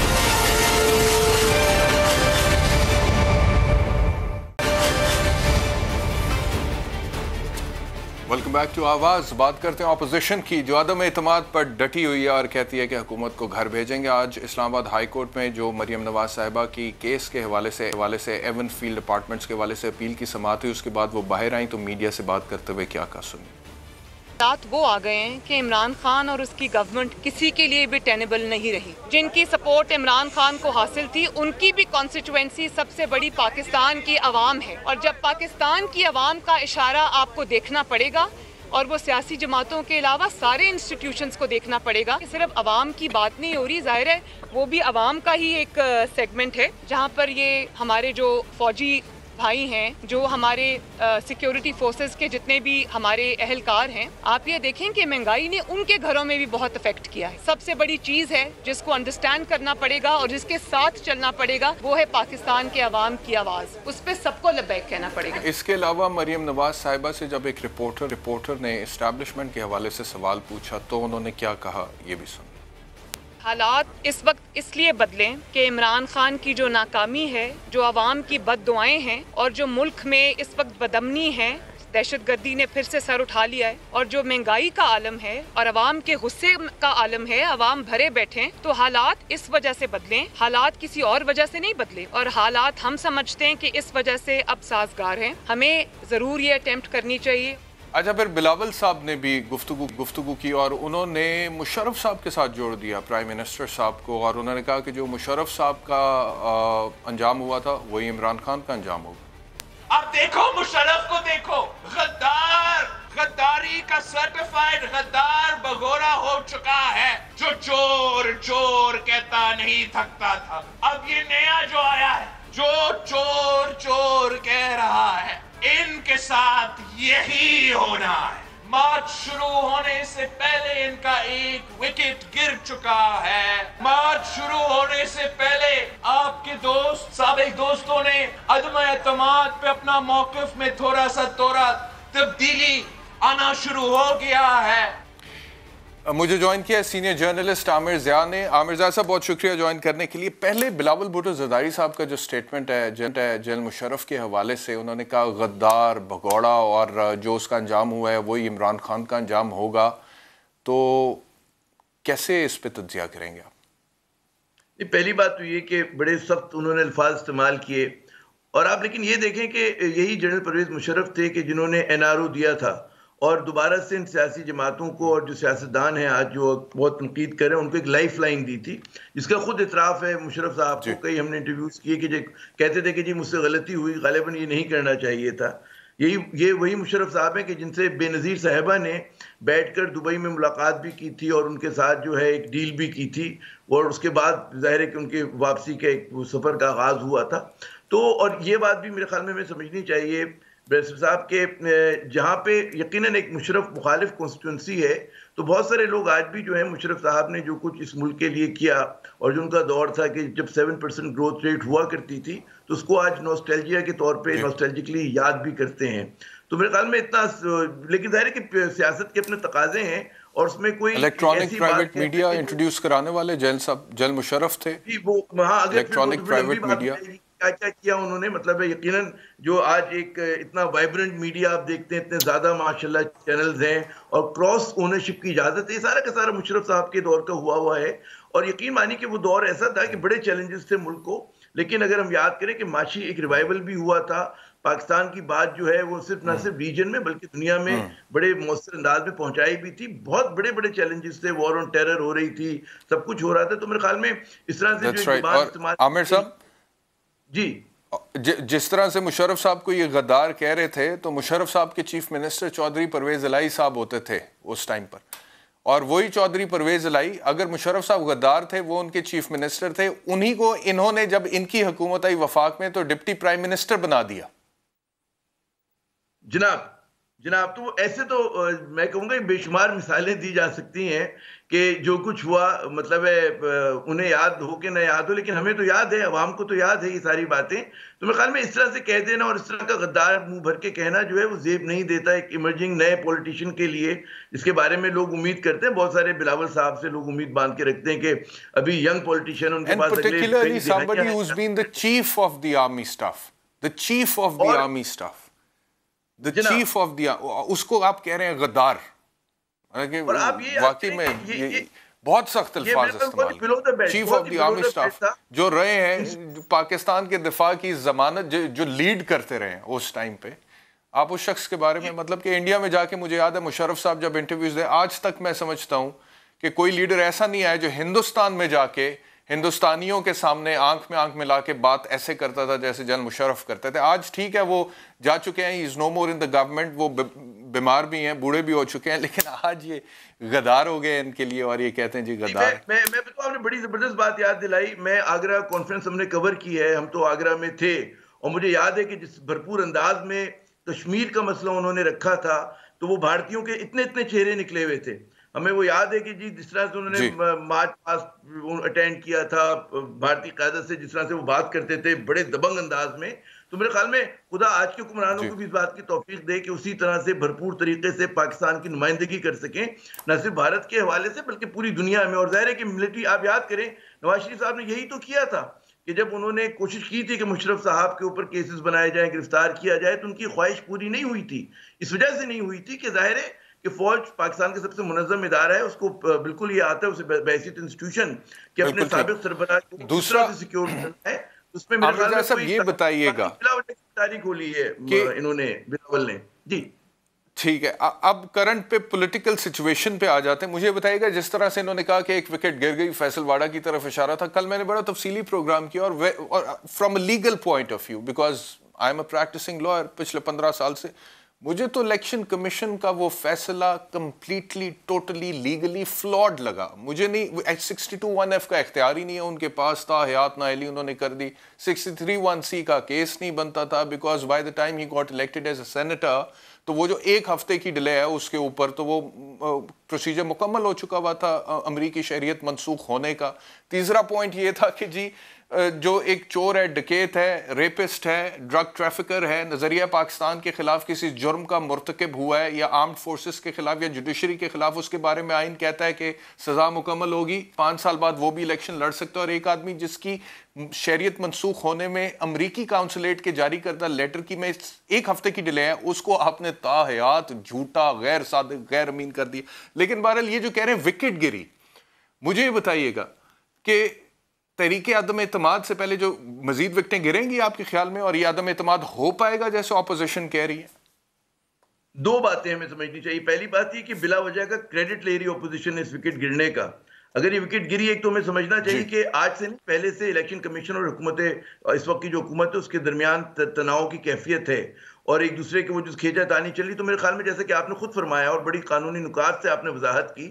वेलकम बैक टू आवाज़। बात करते हैं ऑपोजिशन की, जो अदम एतमाद पर डटी हुई है और कहती है कि हुकूमत को घर भेजेंगे। आज इस्लामाबाद हाई कोर्ट में जो मरियम नवाज साहिबा की केस के हवाले से एवन फील्ड अपार्टमेंट्स के हवाले से अपील की समाअत हुई, उसके बाद वो बाहर आई तो मीडिया से बात करते हुए क्या कहा, सुनिए। हालात वो आ गए हैं कि इमरान खान और उसकी गवर्नमेंट किसी के लिए भी टेनेबल नहीं रही। जिनकी सपोर्ट इमरान खान को हासिल थी, उनकी भी कॉन्स्टिट्यूएंसी सबसे बड़ी पाकिस्तान की आवाम है, और जब पाकिस्तान की आवाम का इशारा आपको देखना पड़ेगा, और वो सियासी जमातों के अलावा सारे इंस्टीट्यूशंस को देखना पड़ेगा। सिर्फ आवाम की बात नहीं हो रही, जाहिर है वो भी आवाम का ही एक सेगमेंट है, जहाँ पर ये हमारे जो फौजी भाई हैं, जो हमारे सिक्योरिटी फोर्सेस के जितने भी हमारे अहलकार हैं, आप ये देखें कि महंगाई ने उनके घरों में भी बहुत इफेक्ट किया है। सबसे बड़ी चीज़ है जिसको अंडरस्टैंड करना पड़ेगा और जिसके साथ चलना पड़ेगा, वो है पाकिस्तान के अवाम की आवाज़। उस पर सबको लबैक कहना पड़ेगा। इसके अलावा मरियम नवाज साहिबा से जब एक रिपोर्टर ने इस्टेब्लिशमेंट के हवाले से सवाल पूछा तो उन्होंने क्या कहा, ये भी सुन। हालात इस वक्त इसलिए बदलें कि इमरान खान की जो नाकामी है, जो आवाम की बददुआएं हैं, और जो मुल्क में इस वक्त बदअमनी है, दहशतगर्दी ने फिर से सर उठा लिया है, और जो महंगाई का आलम है और आवाम के गुस्से का आलम है, आवाम भरे बैठे हैं, तो हालात इस वजह से बदलें। हालात किसी और वजह से नहीं बदले, और हालात हम समझते हैं कि इस वजह से अब साजगार हैं। हमें ज़रूर ये अटेम्प्ट करनी चाहिए अच्छा, फिर बिलावल साहब ने भी गुफ्तगू की और उन्होंने मुशर्रफ साहब के साथ जोड़ दिया प्राइम मिनिस्टर साहब को, और उन्होंने कहा कि जो मुशर्रफ साहब का अंजाम हुआ था वही इमरान खान का अंजाम होगा। अब देखो मुशर्रफ को, देखो गद्दार, गद्दारी का सर्टिफाइड गद्दार भगोड़ा हो चुका है, जो चोर चोर कहता नहीं थकता था। अब ये नया जो आया है, जो चोर चोर कह रहा है, इनके साथ यही होना है। मार्च शुरू होने से पहले इनका एक विकेट गिर चुका है। मार्च शुरू होने से पहले आपके दोस्त, साबिक दोस्तों ने अदम एतमाद पे अपना मौकिफ में थोड़ा तब्दीली आना शुरू हो गया है। मुझे ज्वाइन किया सीनियर जर्नलिस्ट आमिर ज़िया ने। आमिर ज़िया साहब, बहुत शुक्रिया ज्वाइन करने के लिए। पहले बिलावल भुट्टो ज़रदारी साहब का जो स्टेटमेंट है जनरल मुशर्रफ के हवाले से, उन्होंने कहा गद्दार, भगोड़ा और जो उसका अंजाम हुआ है वही इमरान खान का अंजाम होगा, तो कैसे इस पर तज्जिया करेंगे आप? पहली बात तो ये कि बड़े सख्त उन्होंने अल्फाज इस्तेमाल किए, और आप लेकिन ये देखें कि यही जनरल परवेज मुशर्रफ थे कि जिन्होंने NRO दिया था, और दोबारा से इन सियासी जमातों को और जो सियासतदान हैं आज जो बहुत तनकीद कर रहे हैं उनको एक लाइफ लाइन दी थी, जिसका खुद इतराफ़ है मुशर्रफ साहब को। कई हमने इंटरव्यूज़ किए कि जो कहते थे कि जी मुझसे गलती हुई, गालिबन ये नहीं करना चाहिए था। ये वही मुशर्रफ साहब हैं कि जिनसे बेनज़ीर साहिबा ने बैठकर दुबई में मुलाकात भी की थी और उनके साथ जो है एक डील भी की थी, और उसके बाद ज़ाहिर है कि उनके वापसी का एक सफ़र का आगाज़ हुआ था। तो और ये बात भी मेरे ख्याल में हमें समझनी चाहिए बैरिस्टर साहब के, जहाँ पे यकीनन एक मुशर्रफ मुखालिफ कॉन्स्टिट्यूंसी है, तो बहुत सारे लोग आज भी जो है मुशर्रफ साहब ने जो कुछ इस मुल्क के लिए किया, और जो उनका दौर था कि जब 7% ग्रोथ रेट हुआ करती थी, तो उसको आज नॉस्टैल्जिया के तौर पे नॉस्टैल्जिकली याद भी करते हैं। तो मेरे ख्याल में इतना, लेकिन जाहिर है कि सियासत के अपने तकाजे हैं, और उसमें कोई इलेक्ट्रॉनिक प्राइवेट मीडिया इंट्रोड्यूस कराने वाले जनरल मुशर्रफ थे। वो हाँ, इलेक्ट्रॉनिक प्राइवेट मीडिया क्या क्या किया उन्होंने, मतलब है यकीनन जो आज एक इतना वाइब्रेंट मीडिया आप देखते हैं, इतने ज़्यादा माशाल्लाह चैनल्स हैं और क्रॉस ओनरशिप की इजाज़त है, ये सारा का सारा मुशर्रफ साहब के दौर का हुआ है। और यकीन मानिए कि वो दौर ऐसा था कि बड़े चैलेंजेस थे मुल्क को, लेकिन अगर हम याद करें कि माशी एक रिवाइवल भी हुआ था, पाकिस्तान की बात जो है वो सिर्फ ना सिर्फ रीजन में बल्कि दुनिया में बड़े मौसर अंदाज में पहुंचाई भी थी। बहुत बड़े बड़े चैलेंजेस थे, वॉर ऑन टेरर हो रही थी, सब कुछ हो रहा था। तो मेरे ख्याल में इस तरह से जो इस्तेमाल, आमिर साहब जी, जिस तरह से मुशर्रफ साहब को ये गद्दार कह रहे थे, तो मुशर्रफ साहब के चीफ मिनिस्टर चौधरी परवेज इलाही साहब होते थे उस टाइम पर, और वही चौधरी परवेज इलाही, अगर मुशर्रफ साहब गद्दार थे, वो उनके चीफ मिनिस्टर थे, उन्हीं को इन्होंने जब इनकी हुकूमत आई वफाक में तो डिप्टी प्राइम मिनिस्टर बना दिया। जनाब तो ऐसे तो मैं कहूँगा बेशुमार मिसालें दी जा सकती हैं कि जो कुछ हुआ, मतलब है उन्हें याद हो कि न याद हो, लेकिन हमें तो याद है, अवाम को तो याद है ये सारी बातें। तो मेरे ख्याल में इस तरह से कह देना और इस तरह का गद्दार मुंह भर के कहना जो है वो जेब नहीं देता एक इमर्जिंग नए पॉलिटिशियन के लिए, जिसके बारे में लोग उम्मीद करते हैं। बहुत सारे बिलावल साहब से लोग उम्मीद बांध के रखते हैं कि अभी यंग पॉलिटिशियन उनके पास चीफ ऑफ द उसको आप कह रहे हैं गद्दार, और आप ये वाकई में ये बहुत सख्त अल्फाज इस्तेमाल। Chief of the army staff जो रहे हैं, पाकिस्तान के दिफा की जमानत जो लीड करते रहे हैं उस टाइम पे, आप उस शख्स के बारे में, मतलब कि इंडिया में जाके मुझे याद है मुशर्रफ साहब जब इंटरव्यूज दे, आज तक मैं समझता हूँ कि कोई लीडर ऐसा नहीं आया जो हिंदुस्तान में जाके हिंदुस्तानियों के सामने आंख में आंख मिला के बात ऐसे करता था जैसे जनरल मुशर्रफ करते थे। आज ठीक है वो जा चुके हैं, is no more in the government, वो बीमार भी हैं, बूढ़े भी हो चुके हैं, लेकिन आज ये गद्दार हो गए इनके लिए, और ये कहते हैं जी गद्दार। मैं तो आपने बड़ी जबरदस्त बात याद दिलाई। मैं आगरा कॉन्फ्रेंस हमने कवर की है, हम तो आगरा में थे, और मुझे याद है कि जिस भरपूर अंदाज में कश्मीर का मसला उन्होंने रखा था, तो वो भारतीयों के इतने इतने चेहरे निकले हुए थे। हमें वो याद है कि जी जिस तरह से उन्होंने मार्च पास्ट अटेंड किया था भारतीय क़यादत से, जिस तरह से वो बात करते थे बड़े दबंग अंदाज में, तो मेरे ख्याल में खुदा आज के हुक्मरानों को भी इस बात की तौफीक दे कि उसी तरह से भरपूर तरीके से पाकिस्तान की नुमाइंदगी कर सकें, न सिर्फ भारत के हवाले से बल्कि पूरी दुनिया में। और जाहिर है कि मिलिट्री, आप याद करें नवाज शरीफ साहब ने यही तो किया था कि जब उन्होंने कोशिश की थी कि मुशर्रफ साहब के ऊपर केसेस बनाए जाए, गिरफ्तार किया जाए, तो उनकी ख्वाहिश पूरी नहीं हुई थी। इस वजह से नहीं हुई थी कि जाहिर है कि फौज पाकिस्तान के सबसे मुनज़्ज़म इदारा है, उसको बिल्कुल ये आता है उसे बैसिक इंस्टीट्यूशन कि अपने साबिक सरबराह को दूसरा सिक्योर करना है। उसमें मेरे ख्याल में सब ये बताइएगा तारीख खोली है कि इन्होंने बिलावल ने। जी ठीक है, अब करंट पे पॉलिटिकल सिचुएशन पे आ जाते हैं। मुझे बताइएगा, जिस तरह से इन्होंने कहा कि एक विकेट गिर गई, फैसल वाडा की तरफ इशारा था, कल मैंने बड़ा तफसीली प्रोग्राम किया और from a legal point of view, because I am a practising lawyer पिछले 15 साल से, मुझे तो इलेक्शन कमीशन का वो फैसला कंप्लीटली टोटली लीगली फ्लॉड लगा। मुझे नहीं 62(1)(f) का इख्तियार ही नहीं है उनके पास था, हयात नाअहली उन्होंने कर दी। 63(1)(c) का केस नहीं बनता था, because by the time he got elected as a senator, तो वो जो 1 हफ्ते की डिले है उसके ऊपर तो वो प्रोसीजर मुकम्मल हो चुका हुआ था अमरीकी शरीयत मनसूख होने का। तीसरा पॉइंट ये था कि जी जो एक चोर है, डकैत है, रेपिस्ट है, ड्रग ट्रैफिकर है, नजरिया पाकिस्तान के खिलाफ किसी जुर्म का मुर्तकब हुआ है या आर्म्ड फोर्सेस के खिलाफ या जुडिशरी के खिलाफ, उसके बारे में आइन कहता है कि सजा मुकम्मल होगी, 5 साल बाद वो भी इलेक्शन लड़ सकता है। और एक आदमी जिसकी शरीयत मनसूख होने में अमरीकी काउंसलेट के जारी करदा लेटर की में 1 हफ्ते की डिले है, उसको आपने ताहयात झूठा, गैर सादिक, गैर अमीन कर दिया। लेकिन बहरहाल ये जो कह रहे हैं विकेट गिरी, मुझे ये बताइएगा कि तहरीके आदम एतमाद से पहले जो मजीद विकेटें गिरेंगी आपके ख्याल में, और ये आदम एतमाद हो पाएगा जैसे ऑपोजिशन कह रही है? 2 बातें हमें समझनी चाहिए। पहली बात ये कि बिला वजह का क्रेडिट ले रही ऑपोजिशन इस विकेट गिरने का। अगर ये विकेट गिरी, एक तो हमें समझना चाहिए कि आज से नहीं, पहले से इलेक्शन कमीशन और हुकूमत, इस वक्त की जो हुकूमत है उसके दरमियान तनाव की कैफियत है और एक दूसरे के वो जो खींचातानी चली। तो मेरे ख्याल में जैसे कि आपने खुद फरमाया और बड़ी कानूनी नुकात से आपने वजाहत की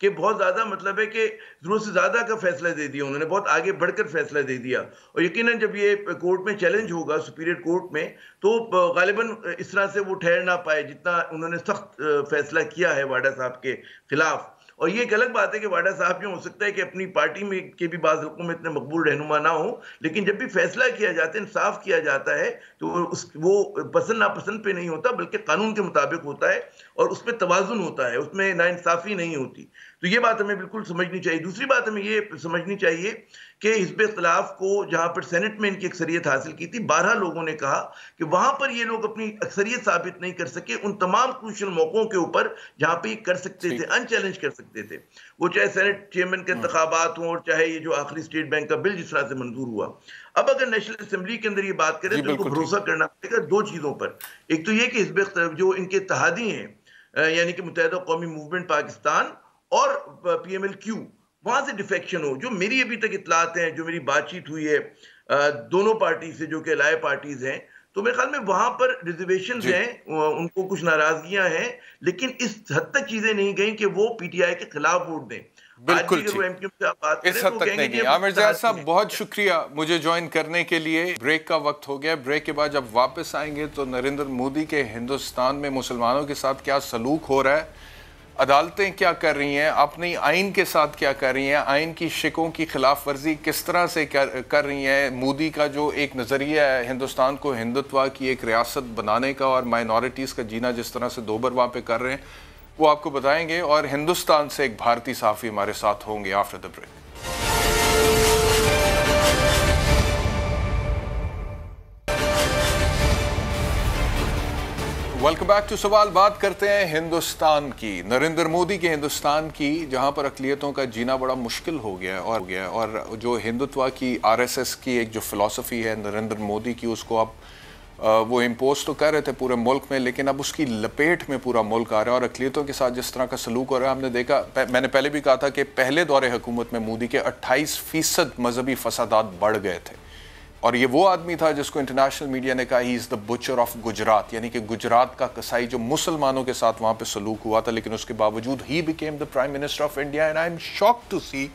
कि बहुत ज़्यादा मतलब है कि ज़रूरत से ज़्यादा का फैसला दे दिया उन्होंने, बहुत आगे बढ़कर फैसला दे दिया। और यकीनन जब ये कोर्ट में चैलेंज होगा, सुपीरियर कोर्ट में, तो गालिबन इस तरह से वो ठहर ना पाए जितना उन्होंने सख्त फैसला किया है वाडा साहब के खिलाफ। और ये एक अलग बात है कि वाडा साहब यूँ हो सकता है कि अपनी पार्टी में के भी बाज़ हल्कों में इतने मकबूल रहनुमा ना हो, लेकिन जब भी फैसला किया जाता है, इंसाफ किया जाता है, तो वो पसंद नापसंद पे नहीं होता, बल्कि कानून के मुताबिक होता है और उसमें तवाज़ुन होता है, उसमें नाइंसाफ़ी नहीं होती। तो ये बात हमें बिल्कुल समझनी चाहिए। दूसरी बात हमें ये समझनी चाहिए कि हिज़्ब इख्तिलाफ को जहाँ पर सेनेट में इनकी अक्सरियत हासिल की थी, 12 लोगों ने कहा कि वहाँ पर ये लोग अपनी अक्सरियत साबित नहीं कर सके उन तमाम क्रूशल मौक़ों के ऊपर जहाँ पे ये कर सकते थे, अनचैलेंज कर सकते थे, वो चाहे सेनेट चेयरमैन के इंतखाबात हों और चाहे ये जो आखिरी स्टेट बैंक का बिल जिस तरह से मंजूर हुआ। अब अगर नेशनल असेंबली के अंदर ये बात करें तो इनको भरोसा करना पड़ेगा 2 चीज़ों पर। एक तो ये कि हिज़्ब इख्तिलाफ जो इनके इत्तेहादी हैं, यानी कि मुत्तहिदा कौमी मूवमेंट पाकिस्तान और PMLQ, वहां से डिफेक्शन हो। जो मेरी अभी तक इतलात हैं, जो मेरी बातचीत हुई है दोनों पार्टी से जो कि अलाय पार्टीज हैं, तो मेरे ख्याल में वहां पर रिजर्वेशंस हैं, उनको कुछ नाराजगियां हैं, लेकिन इस हद तक चीजें नहीं गई कि वो PTI के खिलाफ वोट दें। बिल्कुल इस हद तक नहीं गई। आमिर ज़ैद साहब बहुत शुक्रिया मुझे ज्वाइन करने के लिए। ब्रेक का वक्त हो गया। ब्रेक के बाद जब वापस आएंगे तो नरेंद्र मोदी के हिंदुस्तान में मुसलमानों के साथ क्या सलूक हो रहा है, अदालतें क्या कर रही हैं, अपनी आइन के साथ क्या कर रही हैं, आइन की शिकों की खिलाफ वर्जी किस तरह से कर रही हैं, मोदी का जो एक नज़रिया है हिंदुस्तान को हिंदुत्व की एक रियासत बनाने का और माइनॉरिटीज़ का जीना जिस तरह से दोबर वहाँ पे कर रहे हैं, वो आपको बताएंगे। और हिंदुस्तान से एक भारतीय सहाफ़ी हमारे साथ होंगे after the break. Welcome back to सवाल। बात करते हैं हिंदुस्तान की, नरेंद्र मोदी के हिंदुस्तान की, जहां पर अक़लियतों का जीना बड़ा मुश्किल हो गया है और जो हिंदुत्व की RSS की एक जो फ़िलॉसफ़ी है नरेंद्र मोदी की, उसको अब वो इम्पोज तो कर रहे थे पूरे मुल्क में, लेकिन अब उसकी लपेट में पूरा मुल्क आ रहा है और अक़लियतों के साथ जिस तरह का सलूक हो रहा है, हमने देखा, मैंने पहले भी कहा था कि पहले दौरे हुकूमत में मोदी के 28% मजहबी फसादात बढ़ गए थे और ये वो आदमी था जिसको इंटरनेशनल मीडिया ने कहा he is the butcher of Gujarat, यानी कि गुजरात का कसाई जो मुसलमानों के साथ वहाँ पे सलूक हुआ था, लेकिन उसके बावजूद ही became the prime minister of India. And I am shocked to see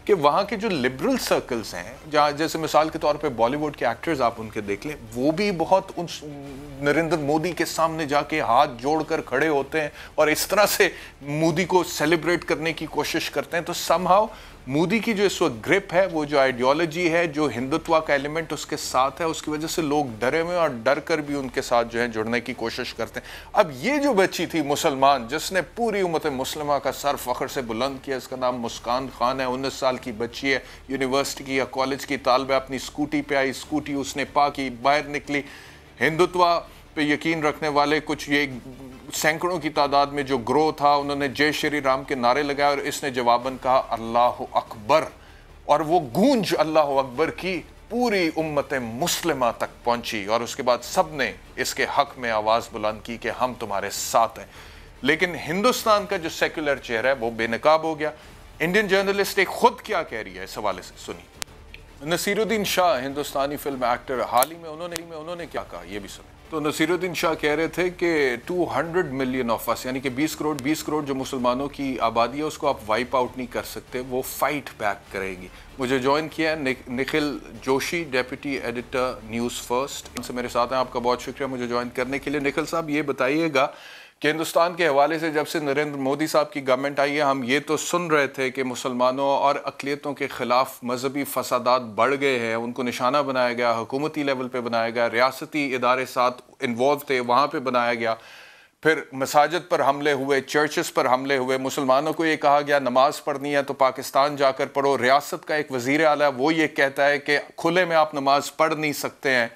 कि वहाँ के जो लिबरल सर्कल्स हैं, जहाँ जैसे मिसाल के तौर पे बॉलीवुड के एक्टर्स आप उनके देख लें, वो भी बहुत उन नरेंद्र मोदी के सामने जाके हाथ जोड़कर खड़े होते हैं और इस तरह से मोदी को सेलिब्रेट करने की कोशिश करते हैं। तो समहाउ मोदी की जो इस वक्त ग्रिप है, वो जो आइडियोलॉजी है, जो हिंदुत्व का एलिमेंट उसके साथ है, उसकी वजह से लोग डरे हुए और डर कर भी उनके साथ जो है जुड़ने की कोशिश करते हैं। अब ये जो बच्ची थी मुसलमान, जिसने पूरी उम्मत मुस्लिमा का सर फख्र से बुलंद किया, इसका नाम मुस्कान खान है, 19 साल की बच्ची है, यूनिवर्सिटी की या कॉलेज की तालिबा, अपनी स्कूटी पे आई, स्कूटी उसने पाकी, बाहर निकली। हिंदुत्व पे यकीन रखने वाले कुछ ये सैकड़ों की तादाद में जो ग्रोह था, उन्होंने जय श्री राम के नारे लगाए और इसने जवाबन कहा अल्लाह अकबर, और वो गूंज अल्लाह अकबर की पूरी उम्मत मुस्लिमा तक पहुंची और उसके बाद सब ने इसके हक में आवाज़ बुलंद की कि हम तुम्हारे साथ हैं। लेकिन हिंदुस्तान का जो सेक्युलर चेहरा है वो बेनकाब हो गया। इंडियन जर्नलिस्ट एक खुद क्या कह रही है इस हवाले से सुनिए। नसीरुद्दीन शाह हिंदुस्तानी फिल्म एक्टर, हाल ही में उन्होंने क्या कहा ये भी सुनिए। तो नसीरुद्दीन शाह कह रहे थे कि 200 मिलियन ऑफ अस, यानी कि 20 करोड़ जो मुसलमानों की आबादी है उसको आप वाइप आउट नहीं कर सकते, वो फाइट बैक करेगी। मुझे ज्वाइन किया है Nikhil Joshi, deputy editor news first, इनसे मेरे साथ हैं। आपका बहुत शुक्रिया मुझे ज्वाइन करने के लिए। निखिल साहब ये बताइएगा कि हिंदुस्तान के हवाले से जब से नरेंद्र मोदी साहब की गवर्नमेंट आई है, हम ये तो सुन रहे थे कि मुसलमानों और अक़लियतों के ख़िलाफ़ मजहबी फसादात बढ़ गए हैं, उनको निशाना बनाया गया, हुकूमती लेवल पे बनाया गया, रियासती इदारे साथ इन्वॉल्व थे वहाँ पे बनाया गया, फिर मसाजिद पर हमले हुए, चर्चेस पर हमले हुए, मुसलमानों को ये कहा गया नमाज़ पढ़नी है तो पाकिस्तान जाकर पढ़ो। रियासत का एक वज़ीर आला वो ये कहता है कि खुले में आप नमाज़ पढ़ नहीं सकते हैं।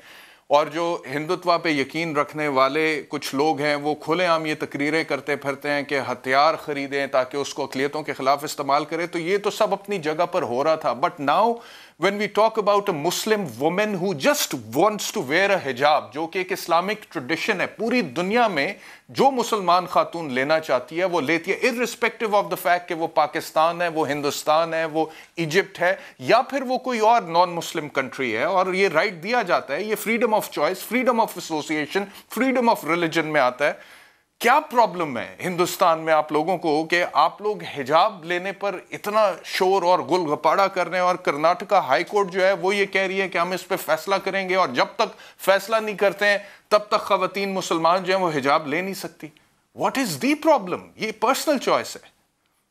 और जो हिंदुत्व पे यकीन रखने वाले कुछ लोग हैं वो खुलेआम ये तकरीरें करते फिरते हैं कि हथियार ख़रीदें ताकि उसको अक़लियतों के ख़िलाफ़ इस्तेमाल करें। तो ये तो सब अपनी जगह पर हो रहा था। But now when we talk about a Muslim woman who just wants to wear a hijab, जो कि एक इस्लामिक ट्रेडिशन है, पूरी दुनिया में जो मुसलमान खातून लेना चाहती है वो लेती है, इर्रिस्पेक्टिव ऑफ द फैक्ट कि वो पाकिस्तान है, वो हिंदुस्तान है, वो इजिप्ट है या फिर वो कोई और नॉन मुस्लिम कंट्री है, और ये राइट दिया जाता है। ये freedom of choice, freedom of association, freedom of religion में आता है। क्या प्रॉब्लम है हिंदुस्तान में आप लोगों को कि आप लोग हिजाब लेने पर इतना शोर और गुलगपाड़ा कर रहे हैं, और कर्नाटका हाई कोर्ट जो है वो ये कह रही है कि हम इस पे फैसला करेंगे, और जब तक फैसला नहीं करते हैं तब तक खवातीन मुसलमान जो है वो हिजाब ले नहीं सकती। What is the problem? ये पर्सनल चॉइस है।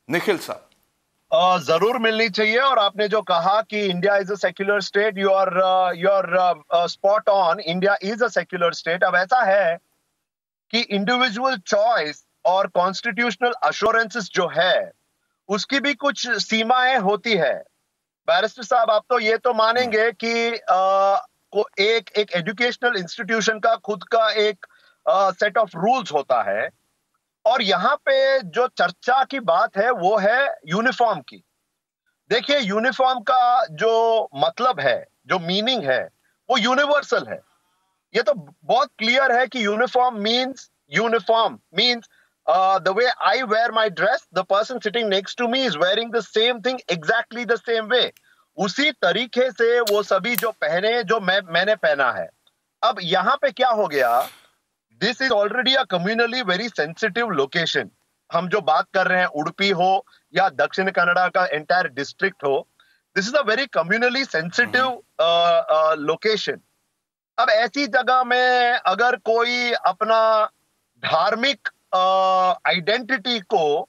निखिल साहब जरूर मिलनी चाहिए। और आपने जो कहा कि India is a secular state, you are spot on. India is a secular state. अब ऐसा है कि इंडिविजुअल चॉइस और कॉन्स्टिट्यूशनल अश्योरेंसेस जो है उसकी भी कुछ सीमाएं होती है। बैरिस्टर साहब, आप तो ये तो मानेंगे कि एक एजुकेशनल इंस्टीट्यूशन का खुद का एक सेट ऑफ रूल्स होता है, और यहाँ पे जो चर्चा की बात है वो है यूनिफॉर्म की। देखिए, यूनिफॉर्म का जो मतलब है, जो मीनिंग है, वो यूनिवर्सल है। ये तो बहुत क्लियर है कि uniform means the way I wear my dress, the person sitting next to me is wearing the same thing exactly the same way. उसी तरीके से वो सभी जो पहने जो मैंने पहना है। अब यहाँ पे क्या हो गया, this is already a communally very sensitive location. हम जो बात कर रहे हैं, उडुपी हो या दक्षिण कन्नड़ा का एंटायर डिस्ट्रिक्ट हो, this is a very communally sensitive location. अब ऐसी जगह में अगर कोई अपना धार्मिक आइडेंटिटी को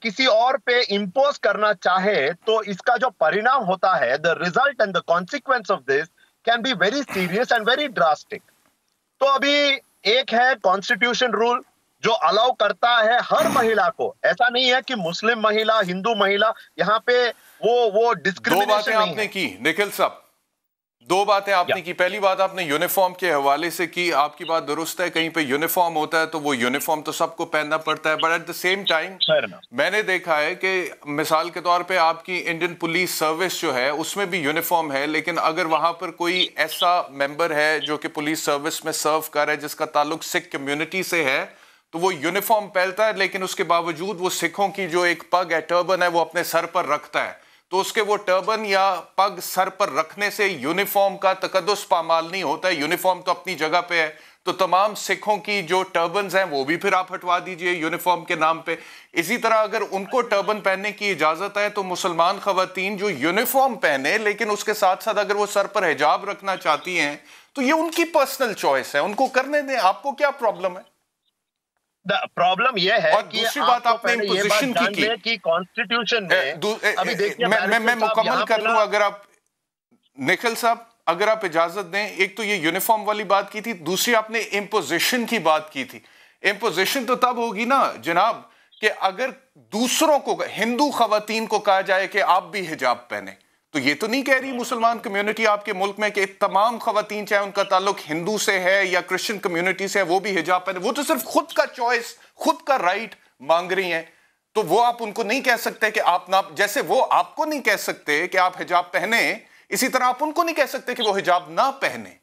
किसी और पे इंपोज करना चाहे तो इसका जो परिणाम होता है, the result and the consequence of this can be very serious and very drastic. तो अभी एक है कॉन्स्टिट्यूशन रूल जो अलाउ करता है हर महिला को। ऐसा नहीं है कि मुस्लिम महिला, हिंदू महिला, यहाँ पे वो डिस्क्रिमिनेशन नहीं है। आपने की निखिल साहब, दो बातें आपने की। पहली बात आपने यूनिफॉर्म के हवाले से की, आपकी बात दुरुस्त है, कहीं पे यूनिफॉर्म होता है तो वो यूनिफॉर्म तो सबको पहनना पड़ता है, but at the same time मैंने देखा है कि मिसाल के तौर पे आपकी इंडियन पुलिस सर्विस जो है उसमें भी यूनिफॉर्म है, लेकिन अगर वहां पर कोई ऐसा मेंबर है जो कि पुलिस सर्विस में सर्व कर रहा है जिसका ताल्लुक सिख कम्युनिटी से है तो वो यूनिफॉर्म पहनता है, लेकिन उसके बावजूद वो सिखों की जो एक पग है, टर्बन है, वो अपने सर पर रखता है। तो उसके वो टर्बन या पग सर पर रखने से यूनिफॉर्म का तकद्दुस पामाल नहीं होता है। यूनिफॉर्म तो अपनी जगह पे है, तो तमाम सिखों की जो टर्बन्स हैं वो भी फिर आप हटवा दीजिए यूनिफॉर्म के नाम पे। इसी तरह अगर उनको टर्बन पहनने की इजाजत है तो मुसलमान खवातीन जो यूनिफॉर्म पहने लेकिन उसके साथ साथ अगर वो सर पर हिजाब रखना चाहती हैं तो ये उनकी पर्सनल चॉइस है, उनको करने दें। आपको क्या प्रॉब्लम है? प्रॉब्लम यह है और दूसरी बात आपने इम्पोजिशन की कॉन्स्टिट्यूशन में अभी देखिए मैं मुकम्मल कर लूं, अगर आप निखिल साहब अगर आप इजाजत दें। एक तो ये यूनिफॉर्म वाली बात की थी, दूसरी आपने इम्पोजिशन की बात की थी। इम्पोजिशन तो तब होगी ना जनाब कि अगर दूसरों को, हिंदू खवातीन को कहा जाए कि आप भी हिजाब पहने, तो ये तो नहीं कह रही मुसलमान कम्युनिटी आपके मुल्क में कि तमाम खवातीन चाहे उनका ताल्लुक हिंदू से है या क्रिश्चियन कम्युनिटी से है वो भी हिजाब पहने। वो तो सिर्फ खुद का चॉइस, खुद का राइट मांग रही हैं। तो वो आप उनको नहीं कह सकते कि आप ना, जैसे वो आपको नहीं कह सकते कि आप हिजाब पहने, इसी तरह आप उनको नहीं कह सकते कि वो हिजाब ना पहने।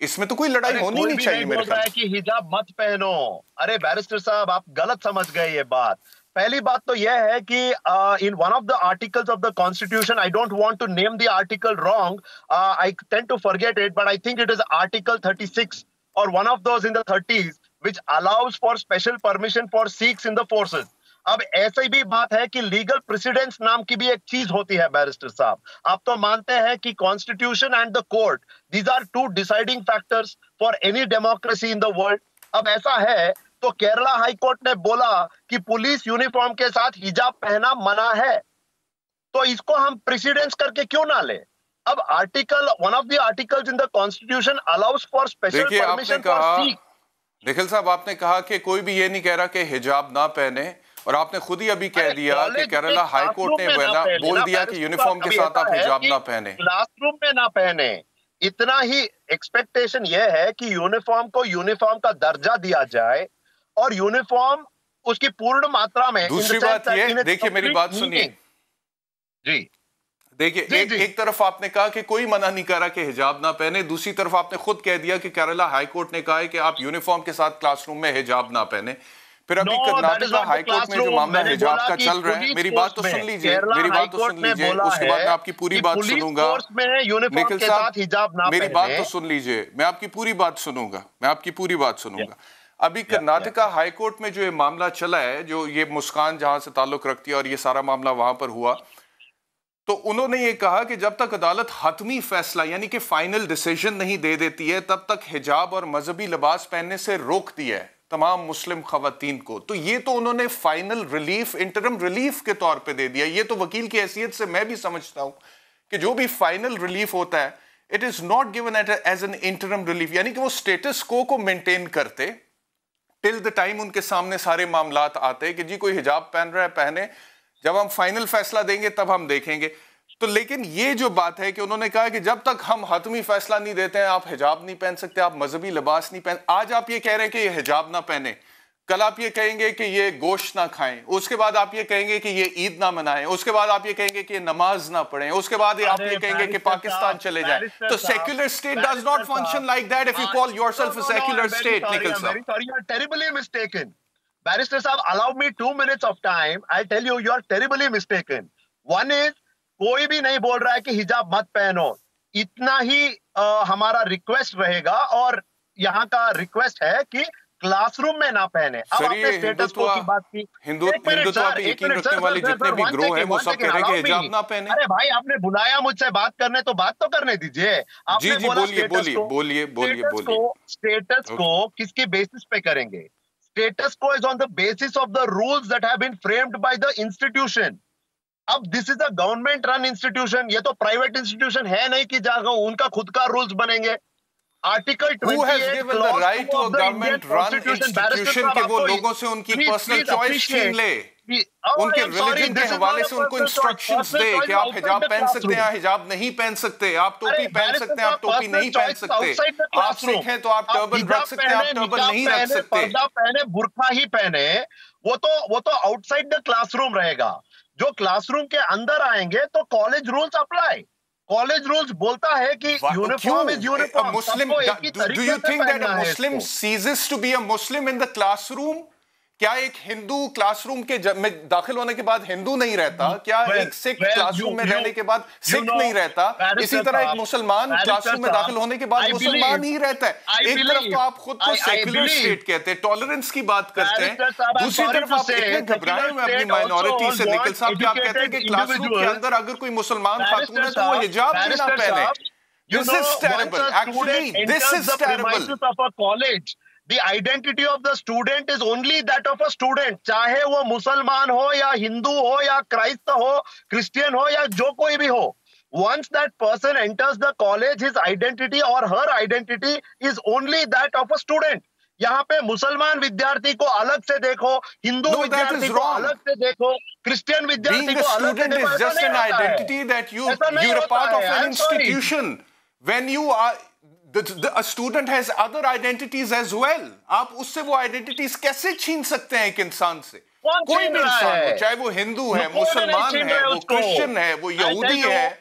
इसमें तो कोई लड़ाई होनी नहीं चाहिए मेरे ख्याल से कि हिजाब मत पहनो। अरे बैरिस्टर साहब, आप गलत समझ गए ये बात। पहली बात तो यह है कि in one of the articles of the constitution, I don't want to name the article wrong, I tend to forget it, but I think it is article 36 और one of those in the 30s which allows for special permission for Sikhs in the forces. अब ऐसी भी बात है कि legal precedence नाम की भी एक चीज होती है बैरिस्टर साहब। आप तो मानते हैं कि constitution and the court, these are two deciding factors for any democracy in the world. अब ऐसा है तो केरला हाई कोर्ट ने बोला कि पुलिस यूनिफॉर्म के साथ हिजाब पहना मना है, तो इसको हम प्रेसिडेंस करके क्यों ना ले? अब article, one of the articles in the constitution allows for special permission for Sikh. Nikhil साहब, आपने कहा कि कोई भी ये नहीं कह रहा कि हिजाब ना पहने, और आपने खुद ही अभी कह दिया कि केरला हाई कोर्ट ने बोल दिया कि यूनिफॉर्म के साथ आप हिजाब ना पहने, क्लासरूम में ना पहने। इतना ही एक्सपेक्टेशन यह है कि यूनिफॉर्म को यूनिफॉर्म का दर्जा दिया जाए और यूनिफॉर्म उसकी पूर्ण मात्रा में। दूसरी बात ये, देखिए मेरी बात सुनिए जी, देखिए एक तरफ आपने कहा कि कोई मना नहीं कर रहा कि हिजाब ना पहने, दूसरी तरफ आपने खुद कह दिया कि केरला हाई कोर्ट ने कहा है कि आप यूनिफॉर्म के साथ क्लासरूम में हिजाब ना पहने। फिर अभी कर्नाटका हाई कोर्ट में जो मामला हिजाब का चल रहा है, मेरी बात तो सुन लीजिए, मेरी बात तो सुन लीजिए, उसके बाद मैं आपकी पूरी बात सुनूंगा। निखिल साहब, मेरी बात तो सुन लीजिए, मैं आपकी पूरी बात सुनूंगा, मैं आपकी पूरी बात सुनूंगा। अभी कर्नाटका हाई कोर्ट में जो ये मामला चला है, जो ये मुस्कान जहां से ताल्लुक रखती है और ये सारा मामला वहां पर हुआ, तो उन्होंने ये कहा कि जब तक अदालत हतमी फैसला यानी कि फाइनल डिसीजन नहीं दे देती है, तब तक हिजाब और मजहबी लिबास पहनने से रोक दिया है तमाम मुस्लिम खवातीन को। तो ये तो उन्होंने फाइनल रिलीफ, इंटरम रिलीफ के तौर पे दे दिया। ये तो वकील की हैसियत से मैं भी समझता हूं कि जो भी फाइनल रिलीफ होता है, it is not given as an interim relief, यानी कि वो स्टेटस को मेंटेन करते टिल द टाइम उनके सामने सारे मामलात आते कि जी कोई हिजाब पहन रहा है पहने, जब हम फाइनल फैसला देंगे तब हम देखेंगे। तो लेकिन ये जो बात है कि उन्होंने कहा कि जब तक हम हतमी फैसला नहीं देते हैं, आप हिजाब नहीं पहन सकते, आप मजहबी लिबास नहीं पहन। आज आप ये कह रहे हैं कि ये हिजाब ना पहने, कल आप ये कहेंगे कि ये गोश्त ना खाएं, उसके बाद आप ये कहेंगे कि ये ईद ना मनाएं, उसके बाद आप ये कहेंगे कि ये नमाज ना पढ़ें, उसके बाद आप ये कहेंगे कि पाकिस्तान चले जाए। तो secular state does not function like that if you call yourself a secular state. Nikhil साहब, you are terribly mistaken. Barrister साहब, allow me 2 minutes of time. I'll tell you, you are terribly mistaken. One is, कोई भी नहीं बोल रहा है कि हिजाब मत पहनो, इतना ही हमारा रिक्वेस्ट रहेगा, और यहाँ का रिक्वेस्ट है कि क्लासरूम में ना पहने। अब आपने स्टेटस को की बात की, हिंदुत्व पे यकीन रखने वाले जितने भी ग्रोह हैं वो सब कह रहे हैं कि हिजाब ना पहने। अरे भाई, आपने बुलाया मुझसे बात करने, तो बात तो करने दीजिए। जी जी, बोलिए। स्टेटस को किसके बेसिस पे करेंगे? Status quo is on the basis of the rules that have been framed by the institution. अब this is a government run institution, ये तो प्राइवेट इंस्टीट्यूशन है नहीं कि जहां उनका खुद का रूल्स बनेंगे। Article 28 right to government run institution के वो लोगों से उनकी पर्सनल चॉइस छीन ले, उनके रिलीजन के हवाले से उनको इंस्ट्रक्शंस दे कि आप हिजाब पहन सकते हैं, हिजाब नहीं पहन सकते, आप टोपी पहन सकते हैं, आप टोपी नहीं पहन सकते, आप सिख हैं तो आप टर्बन रख सकते हैं, आप टर्बन नहीं रख सकते, पर्दा पहने, बुर्का ही पहने, वो तो आउटसाइड द क्लासरूम रहेगा। जो क्लासरूम के अंदर आएंगे तो college rules apply. College rules बोलता है कि uniform is uniform. Muslim, do you think that a Muslim ceases to be a Muslim in the classroom? क्या एक हिंदू क्लासरूम के में दाखिल होने के बाद हिंदू नहीं रहता? क्या एक सिख क्लासरूम में रहने के बाद सिख नहीं रहता? इसी तरह एक मुसलमान क्लासरूम में दाखिल होने के बाद मुसलमान ही रहता है। एक तरफ तो आप खुद को सेक्युलर स्टेट कहते हैं, टॉलरेंस की बात करते हैं, दूसरी तरफ आप इतने घबराए हुए अपनी माइनॉरिटी से। निखिल साहब, क्या आप कहते हैं कि क्लासरूम के अंदर अगर कोई मुसलमान खातून है तो वो हिजाब भी ना पहने? This is terrible. Actually, this is terrible. The identity of the student is only that of a student. चाहे वो मुसलमान हो या हिंदू हो या क्राइस्त हो, क्रिश्चियन हो या जो कोई भी हो. Once that person enters the college, his identity or her identity is only that of a student. यहाँ पे मुसलमान विद्यार्थी को अलग से देखो, हिंदू विद्यार्थी को अलग से देखो, क्रिश्चियन विद्यार्थी को अलग से देखो. Being a student is just an identity that you're a part of an institution. When you are a student has other identities as well. आप उससे वो आइडेंटिटीज कैसे छीन सकते हैं एक इंसान से? कोई भी इंसान हो, चाहे वो हिंदू है, मुसलमान है, वो क्रिश्चियन है, वो यहूदी है,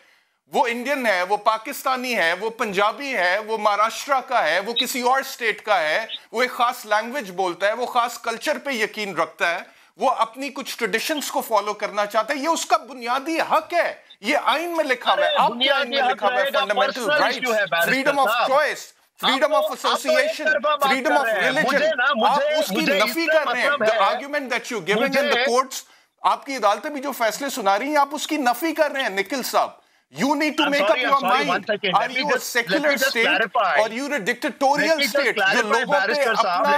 वो इंडियन है, वो पाकिस्तानी है, वो पंजाबी है, वो महाराष्ट्र का है, वो किसी और स्टेट का है, वो एक खास लैंग्वेज बोलता है, वो खास कल्चर पे यकीन रखता है, वो अपनी कुछ ट्रेडिशंस को फॉलो करना चाहता है, ये उसका बुनियादी हक है। ये आइन में लिखा हुआ है, आपके आइन में लिखा हुआ है fundamental rights, freedom of choice, freedom of association, freedom of religion. आप उसकी नफी कर रहे हैं। The argument that you giving in the courts, आपकी अदालतें भी जो फैसले सुना रही हैं, आप उसकी नफी कर रहे हैं निखिल साहब। You need to make up your mind. Are you a secular state or you a dictatorial state? जो लोगों पे अपना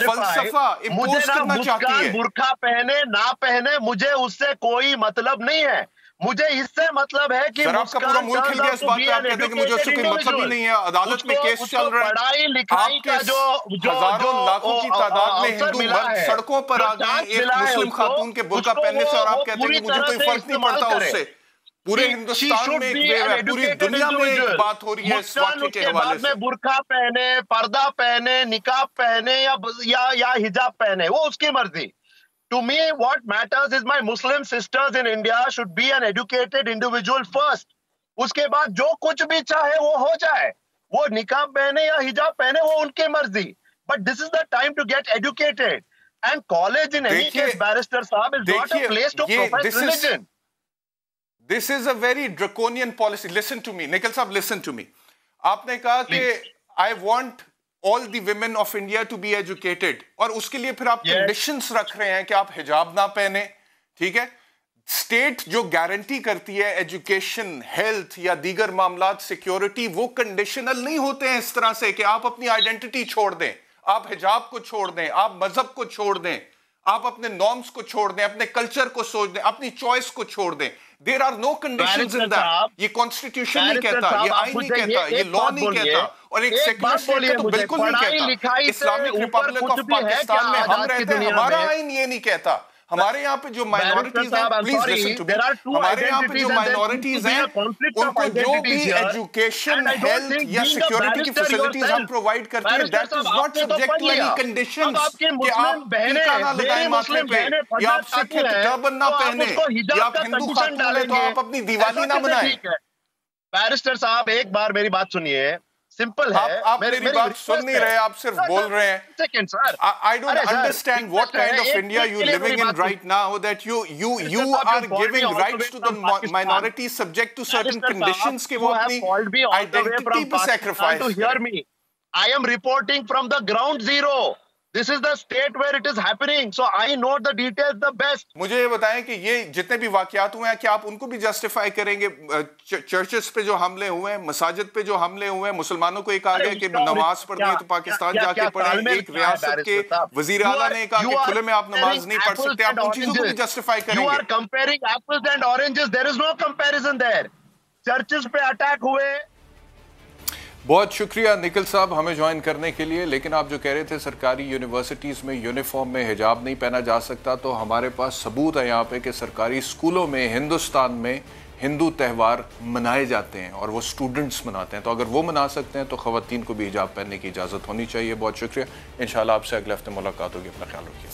फलसफा इम्पोज करना चाहती है। बुर्का पहने ना पहने मुझे उससे कोई मतलब नहीं है। मुझे इससे मतलब है कि आपका पूरा मुल्क खिल गया इस बात पे। आप कहते हैं कि मुझे उससे कोई मतलब ही नहीं है। अदालत में केस चल रहा है, पढ़ाई लिखाई का जो हजारों लाखों की तादाद में हिंदू मर्द सड़कों पर आ गए एक मुस्लिम खातून के बुर्का पहनने से, और आप कहते हैं कि मुझे कोई फर्क नहीं पड़ता उससे। पूरे हिंदुस्तान में एक वेव है, पूरी दुनिया में एक बात हो रही है इस वाक़े के हवाले से। बुर्का पहने, पर्दा पहने, निकाब पहने या हिजाब पहने, वो उसकी मर्जी। To me, what matters is my Muslim sisters in India should be an educated individual first. उसके बाद जो कुछ भी चाहे वो हो जाए, वो निकाब पहने या हिजाब पहने, वो उनकी मर्जी। But this is the time to get educated. And college in any case, barrister साहब, is not a place to profess religion. This is a very draconian policy. Listen to me, Nikhil साहब, listen to me. आपने कहा कि I want all the women of India to be educated, और उसके लिए फिर आप कंडीशंस रख रहे हैं कि आप हिजाब ना पहने, ठीक है? स्टेट जो गारंटी करती है एजुकेशन, हेल्थ या दीगर मामलात, सिक्योरिटी, वो कंडीशनल नहीं होते हैं इस तरह से कि आप अपनी आइडेंटिटी छोड़ दें, आप हिजाब को छोड़ दें, आप मजहब को छोड़ दें, आप अपने नॉर्म्स को छोड़ दें, अपने कल्चर को छोड़ दें, अपनी चॉइस को छोड़ दें। There are no conditions in that. ये कॉन्स्टिट्यूशन नहीं कहता, ये आइन नहीं कहता, ये लॉ नहीं कहता, और एक सेक्युलर स्टेट तो बिल्कुल नहीं कहता। इस्लामिक रिपब्लिक ऑफ पाकिस्तान में हम रहते हैं, हमारा आइन ये नहीं कहता। हमारे यहाँ पे जो माइनॉरिटीज हैं, प्लीज लिसन टू मी, हमारे यहाँ पे जो माइनॉरिटीज हैं, उनको जो भी एजुकेशन, हेल्थ या सिक्योरिटी की फैसिलिटीज हम प्रोवाइड करते हैं, that is not subject to any conditions कि आप टीका ना लगाएं माथे पे, या आप सिख टर्बन ना पहने, या आप हिंदू खातून हैं तो आप अपनी दिवाली ना मनाएं। बैरिस्टर साहब, एक बार मेरी बात सुनिए, सिंपल है। आप मेरी बात सुन नहीं रहे, आप सिर्फ बोल रहे हैं। I don't understand what kind of India you living in right now that you are giving rights to the minority subject to certain conditions कि वो अपनी identity पे sacrifice करें। I am reporting from the ground zero. This is the state where it is happening, so I know the details the best. मुझे ये बताएं कि ये जितने भी वाकयात हुए हैं, क्या आप उनको भी जस्टिफाई करेंगे? चर्चेस पे जो हमले हुए हैं, मसाजिद पे जो हमले हुए हैं, मुसलमानों को एक आ गया कि नमाज पढ़नी है तो पाकिस्तान जाके पढ़ें। एक रियासत के वजीर आला ने कहा कि खुले में आप नमाज नहीं पढ़ सकते। आप उन चीजों को भी जस्टिफाई करेंगे? You are comparing apples and oranges. There is no comparison there. Churches पे अटैक हुए। बहुत शुक्रिया निखिल साहब हमें ज्वाइन करने के लिए। लेकिन आप जो कह रहे थे सरकारी यूनिवर्सिटीज़ में यूनिफॉर्म में हिजाब नहीं पहना जा सकता, तो हमारे पास सबूत है यहाँ पे कि सरकारी स्कूलों में हिंदुस्तान में हिंदू त्यौहार मनाए जाते हैं और वो स्टूडेंट्स मनाते हैं। तो अगर वो मना सकते हैं तो ख़वातीन को भी हिजाब पहनने की इजाज़त होनी चाहिए। बहुत शुक्रिया। इंशाल्लाह आपसे अगले हफ्ते मुलाकात होगी। अपना ख्याल रखिए।